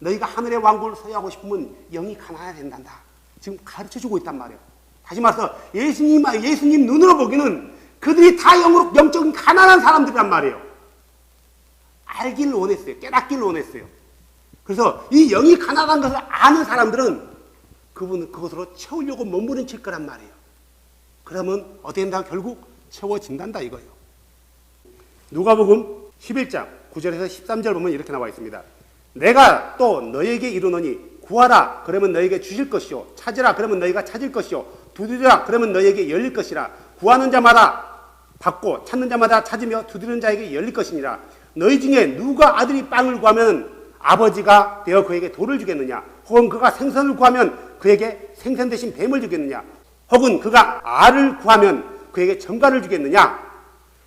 너희가 하늘의 왕국을 소유하고 싶으면 영이 가난해야 된단다. 지금 가르쳐주고 있단 말이에요. 다시 말해서 예수님 눈으로 보기는 그들이 다 영적인 가난한 사람들이란 말이에요. 알기를 원했어요. 깨닫기를 원했어요. 그래서 이 영이 가난한 것을 아는 사람들은 그것으로 채우려고 몸부림칠 거란 말이에요. 그러면 어떻게 된다? 결국 채워진단다 이거예요. 누가복음 11장 9절에서 13절 보면 이렇게 나와 있습니다. 내가 또 너에게 이르노니 구하라 그러면 너에게 주실 것이요 찾으라 그러면 너희가 찾을 것이요 두드리라 그러면 너에게 열릴 것이라 구하는 자마다 받고 찾는 자마다 찾으며 두드리는 자에게 열릴 것이니라. 너희 중에 누가 아들이 빵을 구하면 아버지가 되어 그에게 돌을 주겠느냐? 혹은 그가 생선을 구하면 그에게 생선 대신 뱀을 주겠느냐? 혹은 그가 알을 구하면 그에게 전갈을 주겠느냐?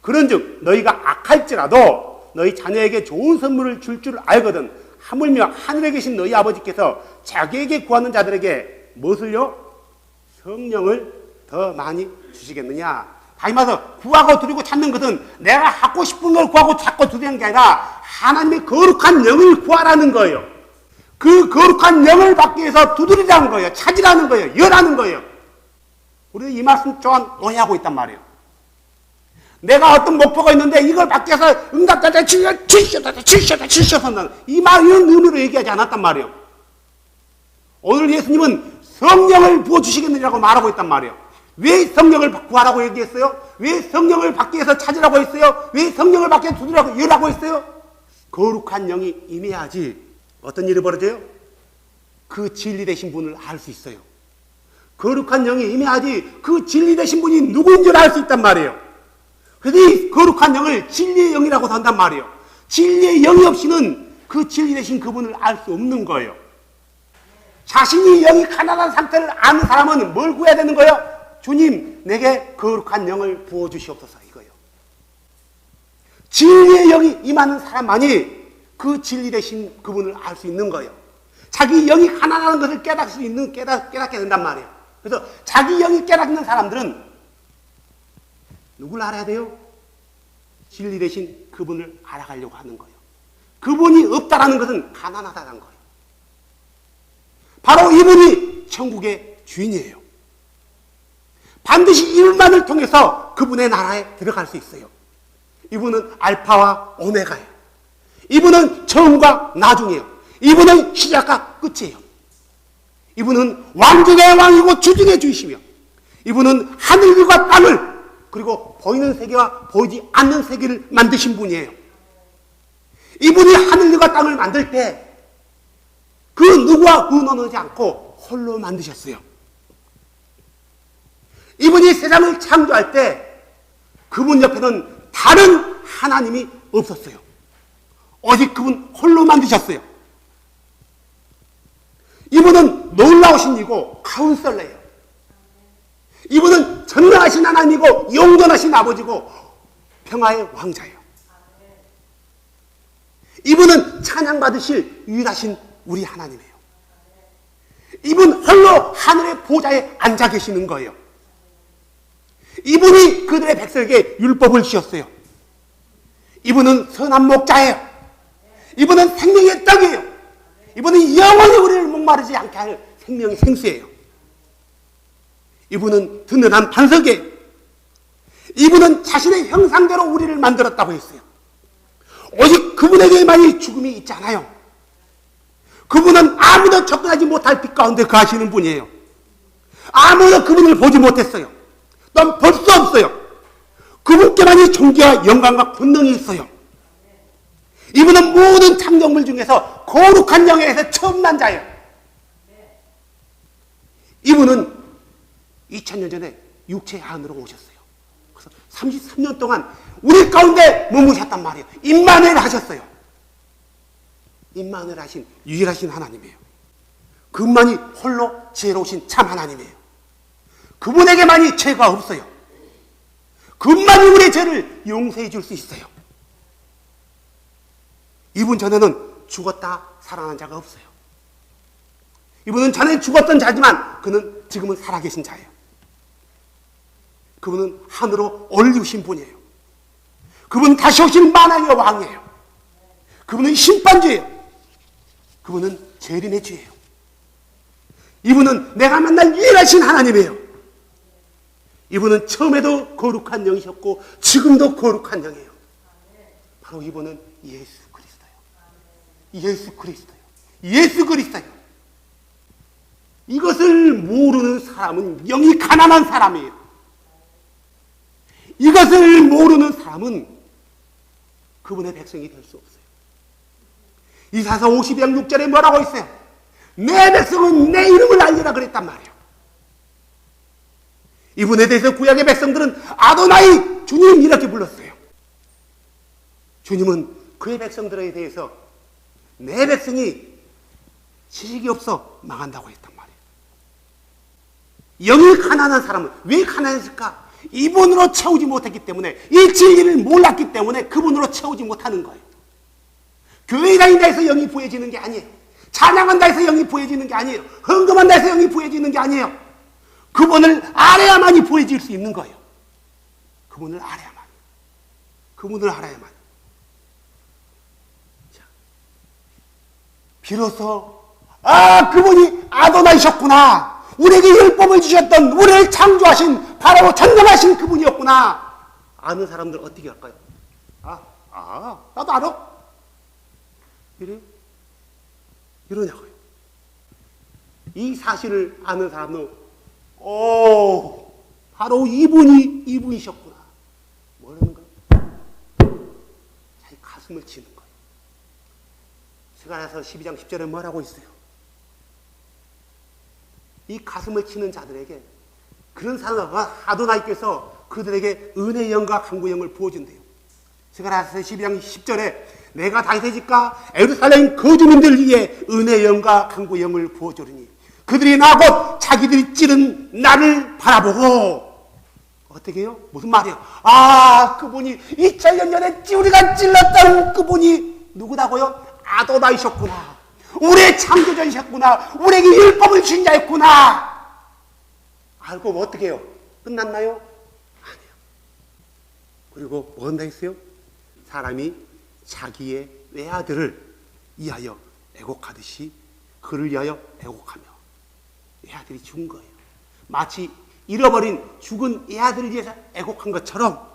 그런즉 너희가 악할지라도 너희 자녀에게 좋은 선물을 줄 알거든 하물며 하늘에 계신 너희 아버지께서 자기에게 구하는 자들에게 무엇을요? 성령을 더 많이 주시겠느냐? 다시 말해서 구하고 두드리고 찾는 것은 내가 하고 싶은 걸 구하고 찾고 두드리는 게 아니라 하나님의 거룩한 영을 구하라는 거예요. 그 거룩한 영을 받기 위해서 두드리라는 거예요. 찾으라는 거예요. 열하는 거예요. 우리는 이 말씀 또한 오해하고 있단 말이에요. 내가 어떤 목표가 있는데 이걸 받기 위해서 응답자들 7셔서 이 말 이런 의미로 얘기하지 않았단 말이에요. 오늘 예수님은 성령을 부어주시겠느냐고 말하고 있단 말이에요. 왜 성령을 구하라고 얘기했어요? 왜 성령을 받기 위해서 찾으라고 했어요? 왜 성령을 받기 위해서 두드리라고 열라고 했어요? 거룩한 영이 임해야지 어떤 일이 벌어져요? 그 진리 되신 분을 알 수 있어요. 거룩한 영이 임해야지 그 진리 되신 분이 누구인지를 알 수 있단 말이에요. 그래서 이 거룩한 영을 진리의 영이라고 한단 말이에요. 진리의 영이 없이는 그 진리 되신 그분을 알 수 없는 거예요. 자신이 영이 가난한 상태를 아는 사람은 뭘 구해야 되는 거예요? 주님, 내게 거룩한 영을 부어주시옵소서, 이거예요. 진리의 영이 임하는 사람만이 그 진리 되신 그분을 알 수 있는 거예요. 자기 영이 가난한 것을 깨닫게 된단 말이에요. 그래서 자기 영이 깨닫는 사람들은 누굴 알아야 돼요? 진리 되신 그분을 알아가려고 하는 거예요. 그분이 없다라는 것은 가난하다는 거예요. 바로 이분이 천국의 주인이에요. 반드시 이분만을 통해서 그분의 나라에 들어갈 수 있어요. 이분은 알파와 오메가예요. 이분은 처음과 나중이에요. 이분은 시작과 끝이에요. 이분은 왕중의 왕이고 주중의 주이시며, 이분은 하늘과 땅을, 그리고 보이는 세계와 보이지 않는 세계를 만드신 분이에요. 이분이 하늘과 땅을 만들 때 그 누구와 의논하지 않고 홀로 만드셨어요. 이분이 세상을 창조할 때 그분 옆에는 다른 하나님이 없었어요. 오직 그분 홀로 만드셨어요. 이분은 놀라우신 이고 카운셀러예요. 이분은 전능하신 하나님이고 영존하신 아버지고 평화의 왕자예요. 이분은 찬양받으실 유일하신 우리 하나님이에요. 이분 홀로 하늘의 보좌에 앉아 계시는 거예요. 이분이 그들의 백성에게 율법을 주셨어요. 이분은 선한 목자예요. 이분은 생명의 떡이에요. 이분은 영원히 우리를 목마르지 않게 할 생명의 생수예요. 이분은 든든한 반석이에요. 이분은 자신의 형상대로 우리를 만들었다고 했어요. 오직 그분에게만이 죽음이 있지 않아요. 그분은 아무도 접근하지 못할 빛 가운데 거하시는 분이에요. 아무도 그분을 보지 못했어요. 넌 볼 수 없어요. 그분께만이 존귀와 영광과 권능이 있어요. 이분은 모든 창조물 중에서 거룩한 영에서 처음 난 자예요. 이분은 2000년 전에 육체 안으로 오셨어요. 그래서 33년 동안 우리 가운데 머무셨단 말이에요. 임마누엘 하셨어요. 임마누엘 하신 유일하신 하나님이에요. 그분만이 홀로 지혜로우신 참 하나님이에요. 그분에게만이 죄가 없어요. 그분만이 우리의 죄를 용서해 줄 수 있어요. 이분 전에는 죽었다 살아난 자가 없어요. 이분은 전에 죽었던 자지만 그는 지금은 살아계신 자예요. 그분은 하늘로 올리우신 분이에요. 그분은 다시 오신 만왕의 왕이에요. 그분은 심판주예요. 그분은 재림의 주예요. 이분은 내가 만난 유일하신 하나님이에요. 이분은 처음에도 거룩한 영이셨고 지금도 거룩한 영이에요. 바로 이분은 예수 그리스도예요. 예수 그리스도예요. 예수 그리스도예요. 이것을 모르는 사람은 영이 가난한 사람이에요. 이것을 모르는 사람은 그분의 백성이 될 수 없어요. 이사서 52장 6절에 뭐라고 있어요? 내 백성은 내 이름을 알리라 그랬단 말이에요. 이분에 대해서 구약의 백성들은 아도나이 주님 이렇게 불렀어요. 주님은 그의 백성들에 대해서 내 백성이 지식이 없어 망한다고 했단 말이에요. 영이 가난한 사람은 왜 가난했을까? 이분으로 채우지 못했기 때문에, 이 진리를 몰랐기 때문에 그분으로 채우지 못하는 거예요. 교회 다닌다 해서 영이 부해지는 게 아니에요. 찬양한다 해서 영이 부해지는 게 아니에요. 헌금한다 해서 영이 부해지는 게 아니에요. 그분을 알아야만이 부해질 수 있는 거예요. 그분을 알아야만. 그분을 알아야만. 자, 비로소 그분이 아도나이셨구나. 우리에게 율법을 주셨던, 우리를 창조하신 바로 전능하신 그분이었구나. 아는 사람들 어떻게 할까요? 나도 알아. 이래요? 이러냐고요. 이 사실을 아는 사람은 바로 이분이셨구나. 뭐라는 거야? 자기 가슴을 치는 거예요. 스가랴서 12장 10절에 뭐라고 있어요? 이 가슴을 치는 자들에게, 그런 사람은 아도나이께서 그들에게 은혜의 영과 강구의 영을 부어준대요. 스가랴서 12장 10절에 내가 다윗의 집과 예루살렘 거주민들 위해 은혜의 영과 강구의 영을 부어주리니 그들이 나곧 자기들이 찌른 나를 바라보고, 어떻게 해요? 무슨 말이에요? 그분이 2000년 전에 우리가 찔렀던 그분이 누구다고요? 아도나이셨구나. 우리의 창조자이셨구나. 우리에게 율법을 주신 자였구나. 알고 어떻게 해요? 끝났나요? 아니요. 그리고 뭐 한다 했어요? 사람이 자기의 외아들을 위하여 애곡하듯이 그를 위하여 애곡하며, 외아들이 죽은 거예요. 마치 잃어버린 죽은 애아들을 위해서 애곡한 것처럼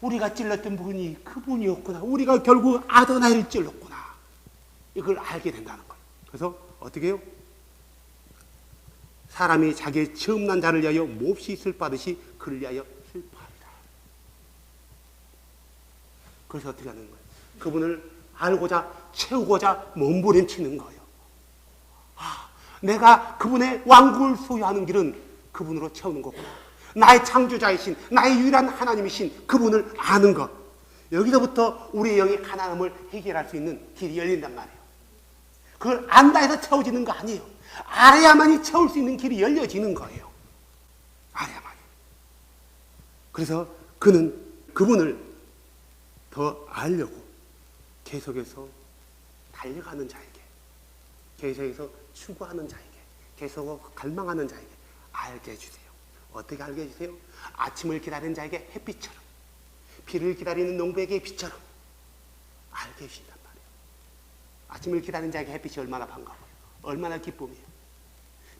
우리가 찔렀던 분이 그분이었구나. 우리가 결국 아도나이를 찔렀구나. 이걸 알게 된다는 거예요. 그래서 어떻게 해요? 사람이 자기의 처음 난 자를 위하여 몹시 슬퍼하듯이 그를 위하여 슬퍼합니다. 그래서 어떻게 하는 거예요? 그분을 알고자 채우고자 몸부림치는 거예요. 내가 그분의 왕국을 소유하는 길은 그분으로 채우는 거구나. 나의 창조자이신, 나의 유일한 하나님이신 그분을 아는 것. 여기서부터 우리의 영의 가난함을 해결할 수 있는 길이 열린단 말이에요. 그걸 안다 해서 채워지는 거 아니에요. 알아야만이 채울 수 있는 길이 열려지는 거예요. 알아야만이. 그래서 그는 그분을 더 알려고 계속해서 달려가는 자에게, 계속해서 추구하는 자에게, 계속 갈망하는 자에게 알게 해주세요. 어떻게 알게 해주세요? 아침을 기다리는 자에게 햇빛처럼, 비를 기다리는 농부에게 빛처럼 알게 해주신단 말이에요. 아침을 기다리는 자에게 햇빛이 얼마나 반가워요. 얼마나 기쁨이에요.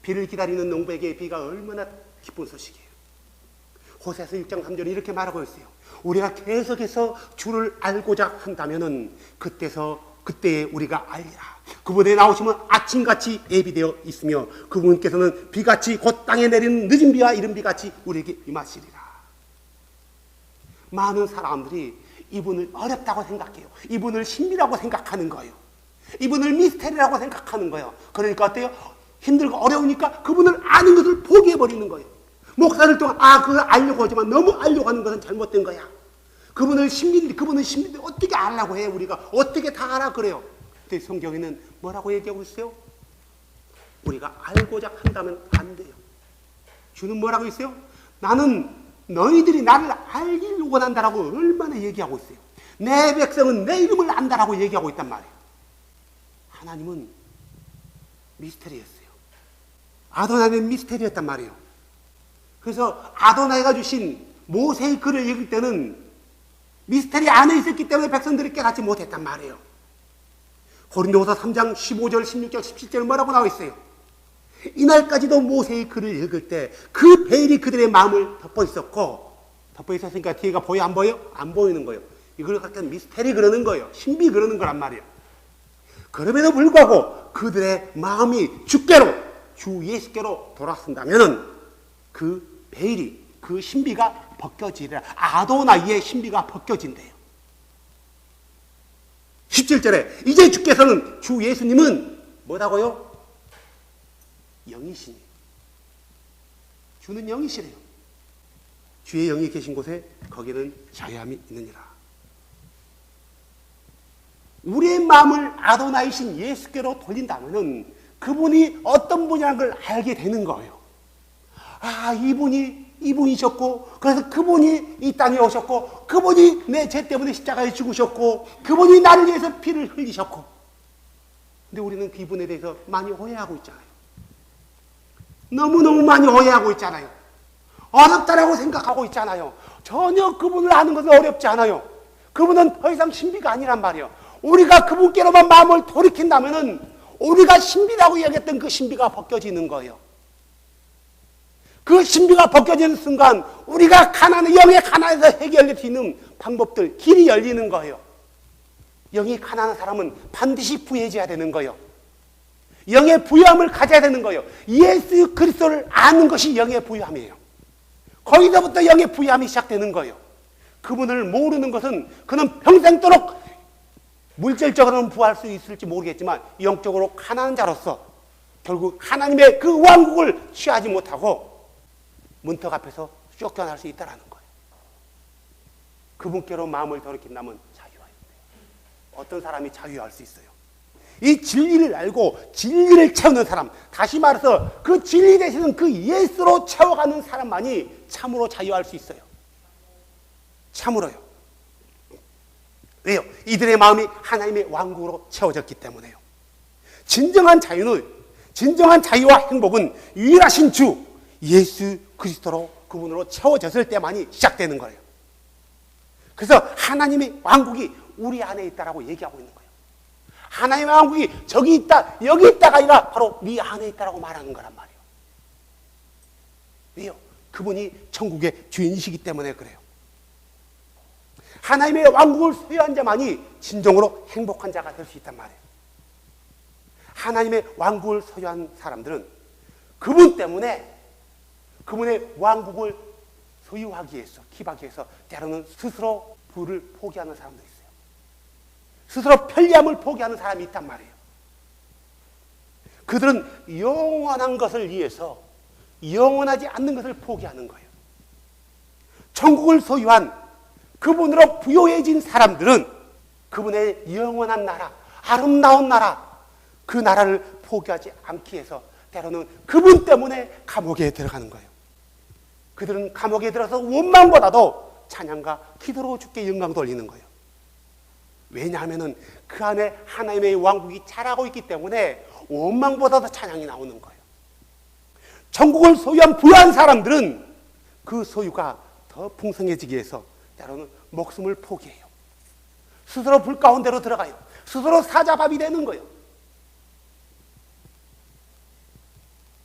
비를 기다리는 농부에게 비가 얼마나 기쁜 소식이에요. 호세아서 6장 3절에 이렇게 말하고 있어요. 우리가 계속해서 주를 알고자 한다면은 그때에 우리가 알리라. 그분에 나오시면 아침같이 예비되어 있으며 그분께서는 비같이 곧 땅에 내리는 늦은 비와 이른 비같이 우리에게 임하시리라. 많은 사람들이 이분을 어렵다고 생각해요. 이분을 신비라고 생각하는 거예요. 이분을 미스테리라고 생각하는 거예요. 그러니까 어때요? 힘들고 어려우니까 그분을 아는 것을 포기해버리는 거예요. 목사를 통해 그걸 알려고 하지만 너무 알려고 하는 것은 잘못된 거야. 그분은 신비인데 어떻게 알라고 해요? 우리가 어떻게 다 알아 그래요? 근데 성경에는 뭐라고 얘기하고 있어요? 우리가 알고자 한다면 안 돼요. 주는 뭐라고 있어요? 나는 너희들이 나를 알기를 원한다라고 얼마나 얘기하고 있어요. 내 백성은 내 이름을 안다라고 얘기하고 있단 말이에요. 하나님은 미스테리였어요. 아도나이는 미스테리였단 말이에요. 그래서 아도나이가 주신 모세의 글을 읽을 때는 미스테리 안에 있었기 때문에 백성들이 깨닫지 못했단 말이에요. 고린도후서 3장 15절, 16절, 17절은 뭐라고 나와 있어요? 이날까지도 모세의 글을 읽을 때 그 베일이 그들의 마음을 덮어 있었고, 덮어 있었으니까 뒤에가 보여 안 보여? 안 보이는 거예요. 이걸 갖다 미스테리 그러는 거예요. 신비 그러는 거란 말이에요. 그럼에도 불구하고 그들의 마음이 주께로, 주 예수께로 돌아선다면은 그 베일이, 그 신비가 벗겨지리라. 아도나이의 신비가 벗겨진대요. 17절에 이제 주께서는, 주 예수님은 뭐라고요? 영이시니. 주는 영이시래요. 주의 영이 계신 곳에 거기는 자유함이 있느니라. 우리의 마음을 아도나이신 예수께로 돌린다면은 그분이 어떤 분이라는 걸 알게 되는 거예요. 이분이셨고, 그래서 그분이 이 땅에 오셨고, 그분이 내 죄 때문에 십자가에 죽으셨고, 그분이 나를 위해서 피를 흘리셨고. 근데 우리는 그분에 대해서 많이 오해하고 있잖아요. 너무너무 많이 오해하고 있잖아요. 어렵다라고 생각하고 있잖아요. 전혀 그분을 아는 것은 어렵지 않아요. 그분은 더 이상 신비가 아니란 말이에요. 우리가 그분께로만 마음을 돌이킨다면은 우리가 신비라고 여겼던 그 신비가 벗겨지는 거예요. 그 신비가 벗겨지는 순간 우리가 영의 가난에서 해결될 수 있는 방법들, 길이 열리는 거예요. 영이 가난한 사람은 반드시 부해져야 되는 거예요. 영의 부유함을 가져야 되는 거예요. 예수 그리스도를 아는 것이 영의 부유함이에요. 거기서부터 영의 부유함이 시작되는 거예요. 그분을 모르는 것은 그는 평생도록 물질적으로는 부할 수 있을지 모르겠지만 영적으로 가난한 자로서 결국 하나님의 그 왕국을 취하지 못하고 문턱 앞에서 쫓겨날 수 있다는 거예요. 그분께로 마음을 돌이킨다면 자유해야 돼요. 어떤 사람이 자유할 수 있어요? 이 진리를 알고 진리를 채우는 사람, 다시 말해서 그 진리 되시는 그 예수로 채워가는 사람만이 참으로 자유할 수 있어요. 참으로요. 왜요? 이들의 마음이 하나님의 왕국으로 채워졌기 때문에요. 진정한 자유는, 진정한 자유와 행복은 유일하신 주 예수 그리스도로 그분으로 채워졌을 때만이 시작되는 거예요. 그래서 하나님의 왕국이 우리 안에 있다라고 얘기하고 있는 거예요. 하나님의 왕국이 저기 있다, 여기 있다가 아니라 바로 네 안에 있다라고 말하는 거란 말이에요. 왜요? 그분이 천국의 주인이시기 때문에 그래요. 하나님의 왕국을 소유한 자만이 진정으로 행복한 자가 될 수 있단 말이에요. 하나님의 왕국을 소유한 사람들은 그분 때문에 그분의 왕국을 소유하기 위해서, 기하기 위해서 때로는 스스로 부를 포기하는 사람도 있어요. 스스로 편리함을 포기하는 사람이 있단 말이에요. 그들은 영원한 것을 위해서 영원하지 않는 것을 포기하는 거예요. 천국을 소유한 그분으로 부요해진 사람들은 그분의 영원한 나라, 아름다운 나라, 그 나라를 포기하지 않기 위해서 때로는 그분 때문에 감옥에 들어가는 거예요. 그들은 감옥에 들어서 원망보다도 찬양과 기도로 주께 영광 돌리는 거예요. 왜냐하면 그 안에 하나님의 왕국이 자라고 있기 때문에 원망보다도 찬양이 나오는 거예요. 천국을 소유한 부유한 사람들은 그 소유가 더 풍성해지기 위해서 때로는 목숨을 포기해요. 스스로 불 가운데로 들어가요. 스스로 사자밥이 되는 거예요.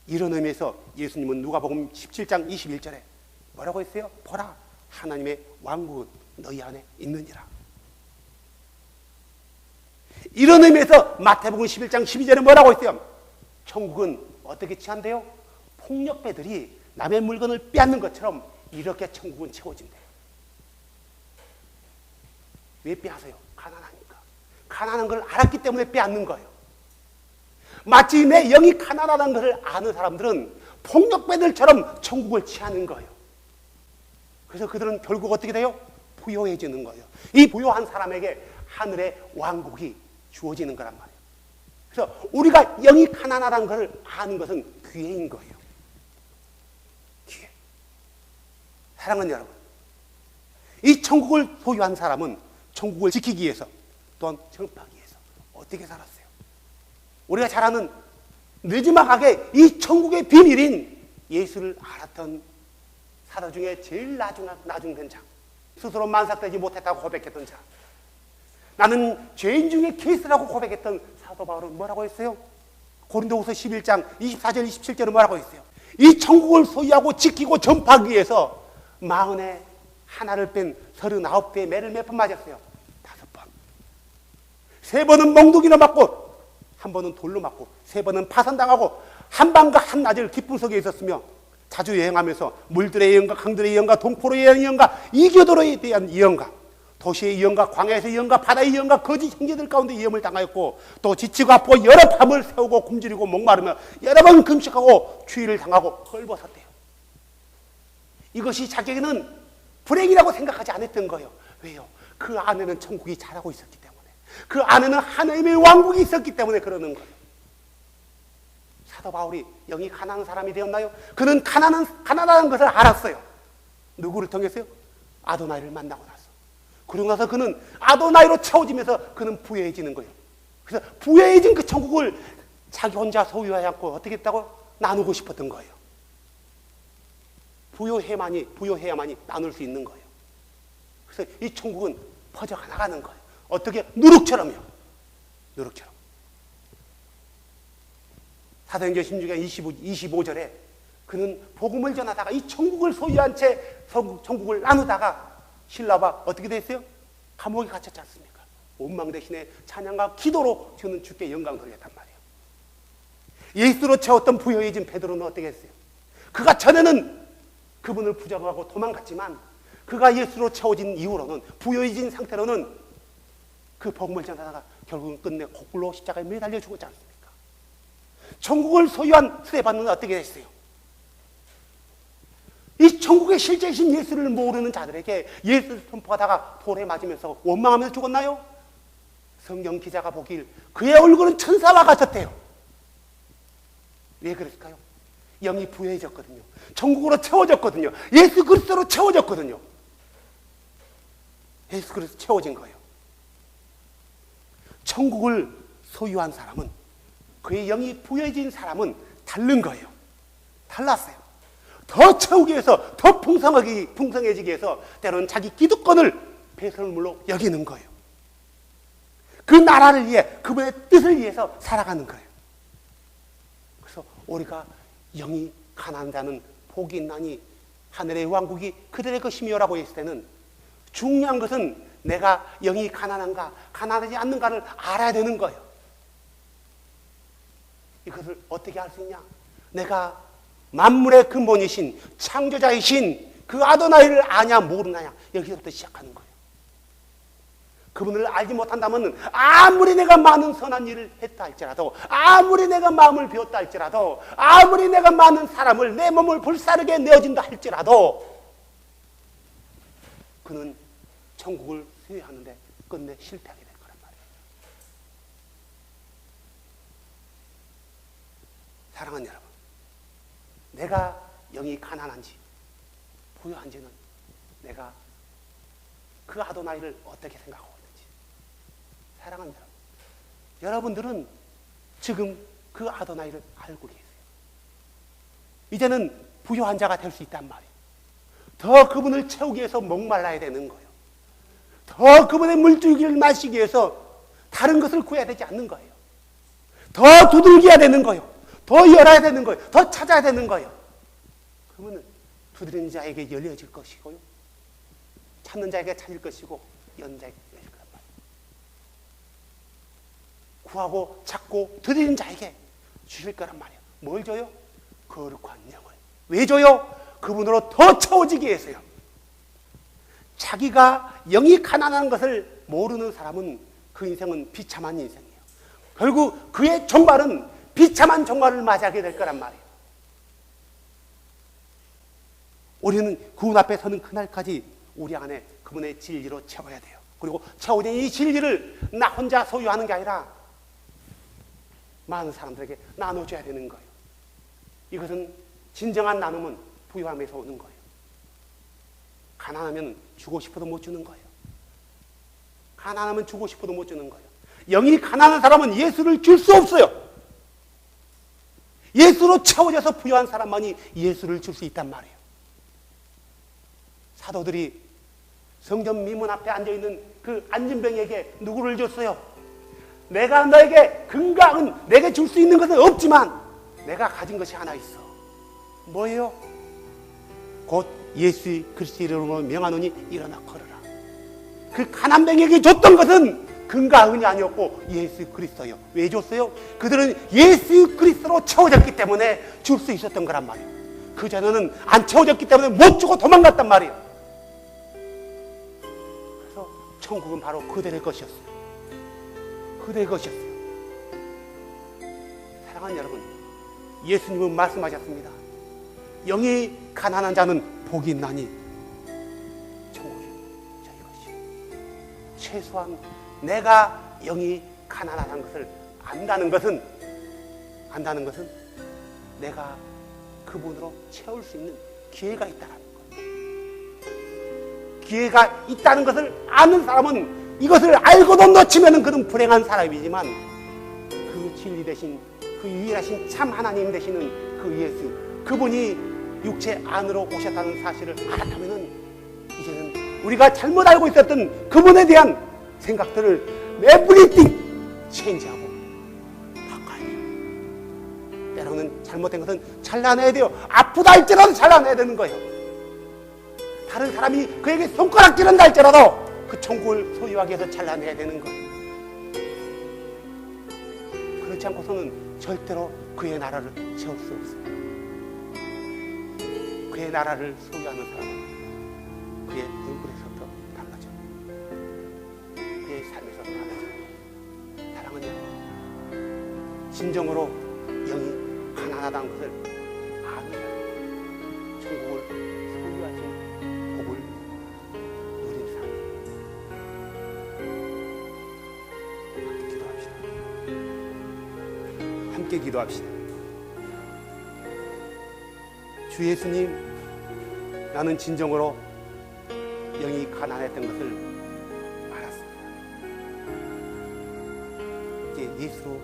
이런 의미에서 예수님은 누가복음 17장 21절에 뭐라고 했어요? 보라, 하나님의 왕국은 너희 안에 있느니라. 이런 의미에서 마태복음 11장 12절에 뭐라고 했어요? 천국은 어떻게 취한대요? 폭력배들이 남의 물건을 빼앗는 것처럼 이렇게 천국은 채워진대요. 왜 빼앗아요? 가난하니까. 가난한 걸 알았기 때문에 빼앗는 거예요. 마치 내 영이 가난하다는 것을 아는 사람들은 폭력배들처럼 천국을 취하는 거예요. 그래서 그들은 결국 어떻게 돼요? 부요해지는 거예요. 이 부요한 사람에게 하늘의 왕국이 주어지는 거란 말이에요. 그래서 우리가 영이 가난하다는 것을 아는 것은 기회인 거예요. 기회. 사랑하는 여러분, 이 천국을 소유한 사람은 천국을 지키기 위해서 또한 전파하기 위해서 어떻게 살았어요? 우리가 잘 아는 느지막하게 이 천국의 비밀인 예수를 알았던 사도 중에 제일 나중된 자, 스스로 만삭되지 못했다고 고백했던 자, 나는 죄인 중에 케이스라고 고백했던 사도 바울은 뭐라고 했어요? 고린도후서 11장 24절 27절은 뭐라고 했어요? 이 천국을 소유하고 지키고 전파하기 위해서 마흔에 하나를 뺀 39대의 매를 몇 번 맞았어요? 5번. 3번은 멍둥이로 맞고, 1번은 돌로 맞고, 3번은 파산당하고, 한밤과 한낮을 기풍석에 있었으며 자주 여행하면서 물들의 예언과 강들의 예언과 동포로의 예언과 이교도로에 대한 예언과 도시의 예언과 광야에서의 예언과 바다의 예언과 거짓 형제들 가운데 예언을 당하였고, 또 지치고 아프고 여러 밤을 새우고 굶주리고 목마르며 여러 번 금식하고 추위를 당하고 헐벗었대요. 이것이 자기에게는 불행이라고 생각하지 않았던 거예요. 왜요? 그 안에는 천국이 자라고 있었기 때문에, 그 안에는 하나님의 왕국이 있었기 때문에 그러는 거예요. 사도 바울이 영이 가난한 사람이 되었나요? 그는 가난하다는 것을 알았어요. 누구를 통해서요? 아도나이를 만나고 나서. 그러고 나서 그는 아도나이로 채워지면서 그는 부유해지는 거예요. 그래서 부유해진 그 천국을 자기 혼자 소유하지 않고 어떻게 했다고? 나누고 싶었던 거예요. 부유해야만이 나눌 수 있는 거예요. 그래서 이 천국은 퍼져가 나가는 거예요. 어떻게? 누룩처럼요. 누룩처럼. 사도행전 16장 25절에 그는 복음을 전하다가 이 천국을 소유한 채 천국을 나누다가 신라가 어떻게 됐어요? 감옥에 갇혔지 않습니까? 원망 대신에 찬양과 기도로 저는 주께 영광 돌렸단 말이에요. 예수로 채웠던 부여해진 베드로는 어떻게 했어요? 그가 전에는 그분을 부정하고 도망갔지만 그가 예수로 채워진 이후로는, 부여해진 상태로는 그 복음을 전하다가 결국은 끝내 거꾸로 십자가에 매달려 죽었지 않습니까? 천국을 소유한 스데반은 어떻게 됐어요? 이 천국의 실제이신 예수를 모르는 자들에게 예수를 선포하다가 돌에 맞으면서 원망하면서 죽었나요? 성경 기자가 보길 그의 얼굴은 천사와 같았대요. 왜 그랬을까요? 영이 부여해졌거든요. 천국으로 채워졌거든요. 예수 그리스도로 채워졌거든요. 예수 그리스도 채워진 거예요. 천국을 소유한 사람은, 그의 영이 부여해진 사람은 다른 거예요. 달랐어요. 더 채우기 위해서, 더 풍성해지기 위해서 때로는 자기 기득권을 배설물로 여기는 거예요. 그 나라를 위해, 그분의 뜻을 위해서 살아가는 거예요. 그래서 우리가 영이 가난한 자는 복이 있나니 하늘의 왕국이 그들의 것이며라고 했을 때는 중요한 것은 내가 영이 가난한가 가난하지 않는가를 알아야 되는 거예요. 이것을 어떻게 알 수 있냐? 내가 만물의 근본이신 창조자이신 그 아도나이를 아냐 모르느냐, 여기서부터 시작하는 거예요. 그분을 알지 못한다면 아무리 내가 많은 선한 일을 했다 할지라도, 아무리 내가 마음을 비웠다 할지라도, 아무리 내가 많은 사람을 내 몸을 불사르게 내어준다 할지라도 그는 천국을 수여하는데 끝내 실패하게 될 거란 말이에요. 사랑하는 여러분, 내가 영이 가난한지 부유한지는 내가 그 아도나이를 어떻게 생각하고 있는지. 사랑하는 여러분, 여러분들은 지금 그 아도나이를 알고 계세요. 이제는 부유한 자가 될 수 있단 말이에요. 더 그분을 채우기 위해서 목말라야 되는 거예요. 더 그분의 물줄기를 마시기 위해서 다른 것을 구해야 되지 않는 거예요. 더 두들겨야 되는 거예요. 더 열어야 되는 거예요. 더 찾아야 되는 거예요. 그러면 두드리는 자에게 열려질 것이고요, 찾는 자에게 찾을 것이고, 여는 자에게 열릴 거란 말이에요. 구하고 찾고 두드리는 자에게 주실 거란 말이에요. 뭘 줘요? 거룩한 영을. 왜 줘요? 그분으로 더 채워지기 위해서요. 자기가 영이 가난한 것을 모르는 사람은 그 인생은 비참한 인생이에요. 결국 그의 종말은 비참한 종말을 맞이하게 될 거란 말이에요. 우리는 그분 앞에 서는 그날까지 우리 안에 그분의 진리로 채워야 돼요. 그리고 채워진 이 진리를 나 혼자 소유하는 게 아니라 많은 사람들에게 나눠줘야 되는 거예요. 이것은 진정한 나눔은 부유함에서 오는 거예요. 가난하면 주고 싶어도 못 주는 거예요. 가난하면 주고 싶어도 못 주는 거예요. 영이 가난한 사람은 예수를 줄 수 없어요. 예수로 채워져서 부유한 사람만이 예수를 줄 수 있단 말이에요. 사도들이 성전 미문 앞에 앉아있는 그 안진병에게 누구를 줬어요? 내가 너에게 근강은 내게 줄 수 있는 것은 없지만 내가 가진 것이 하나 있어. 뭐예요? 곧 예수 그리스도의 이름으로 명하노니 일어나 걸어라. 그 가난병에게 줬던 것은 금과 은이 아니었고 예수 그리스도요. 왜 줬어요? 그들은 예수 그리스도로 채워졌기 때문에 줄 수 있었던 거란 말이에요. 그전에는 안 채워졌기 때문에 못 주고 도망갔단 말이에요. 그래서 천국은 바로 그들의 것이었어요. 그들의 것이었어요. 사랑하는 여러분, 예수님은 말씀하셨습니다. 영이 가난한 자는 복이 있나니 천국이 저희 것이. 최소한 내가 영이 가난한 것을 안다는 것은 내가 그분으로 채울 수 있는 기회가 있다는 거예요. 기회가 있다는 것을 아는 사람은 이것을 알고도 놓치면 그는 불행한 사람이지만 그 진리 대신 그 유일하신 참 하나님 되시는 그 예수, 그분이 육체 안으로 오셨다는 사실을 알았다면 이제는 우리가 잘못 알고 있었던 그분에 대한 생각들을 에브리띵 체인지하고 바꿔야 돼요. 때로는 잘못된 것은 잘라내야 돼요. 아프다 할지라도 잘라내야 되는 거예요. 다른 사람이 그에게 손가락질한다 할지라도 그 천국을 소유하기 위해서 잘라내야 되는 거예요. 그렇지 않고서는 절대로 그의 나라를 채울 수 없어요. 그의 나라를 소유하는 사람은 그의 얼굴에서부터 달라져. 그의 삶에서 달라져. 사랑은요, 진정으로 영이 가난하다는 것을 아는 천국을 소유하신 복을 누린 사람. 함께 기도합시다. 주 예수님, 나는 진정으로 영이 가난했던 것을 알았습니다. 이제 예수로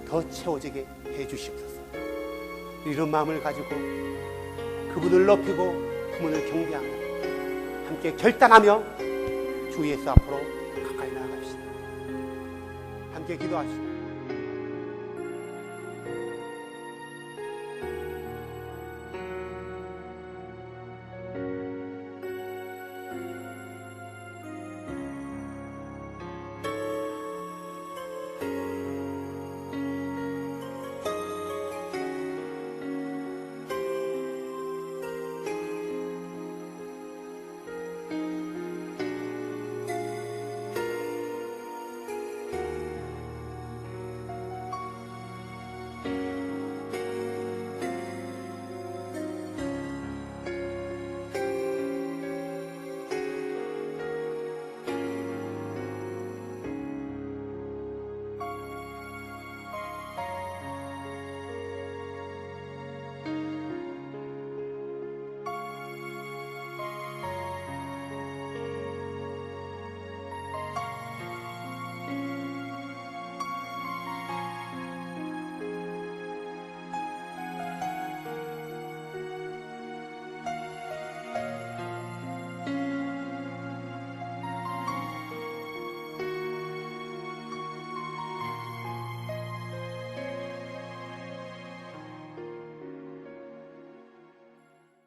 더 채워지게 해주시옵소서. 이런 마음을 가지고 그분을 높이고 그분을 경배하며 함께 결단하며 주 예수 앞으로 가까이 나아갑시다. 함께 기도합시다.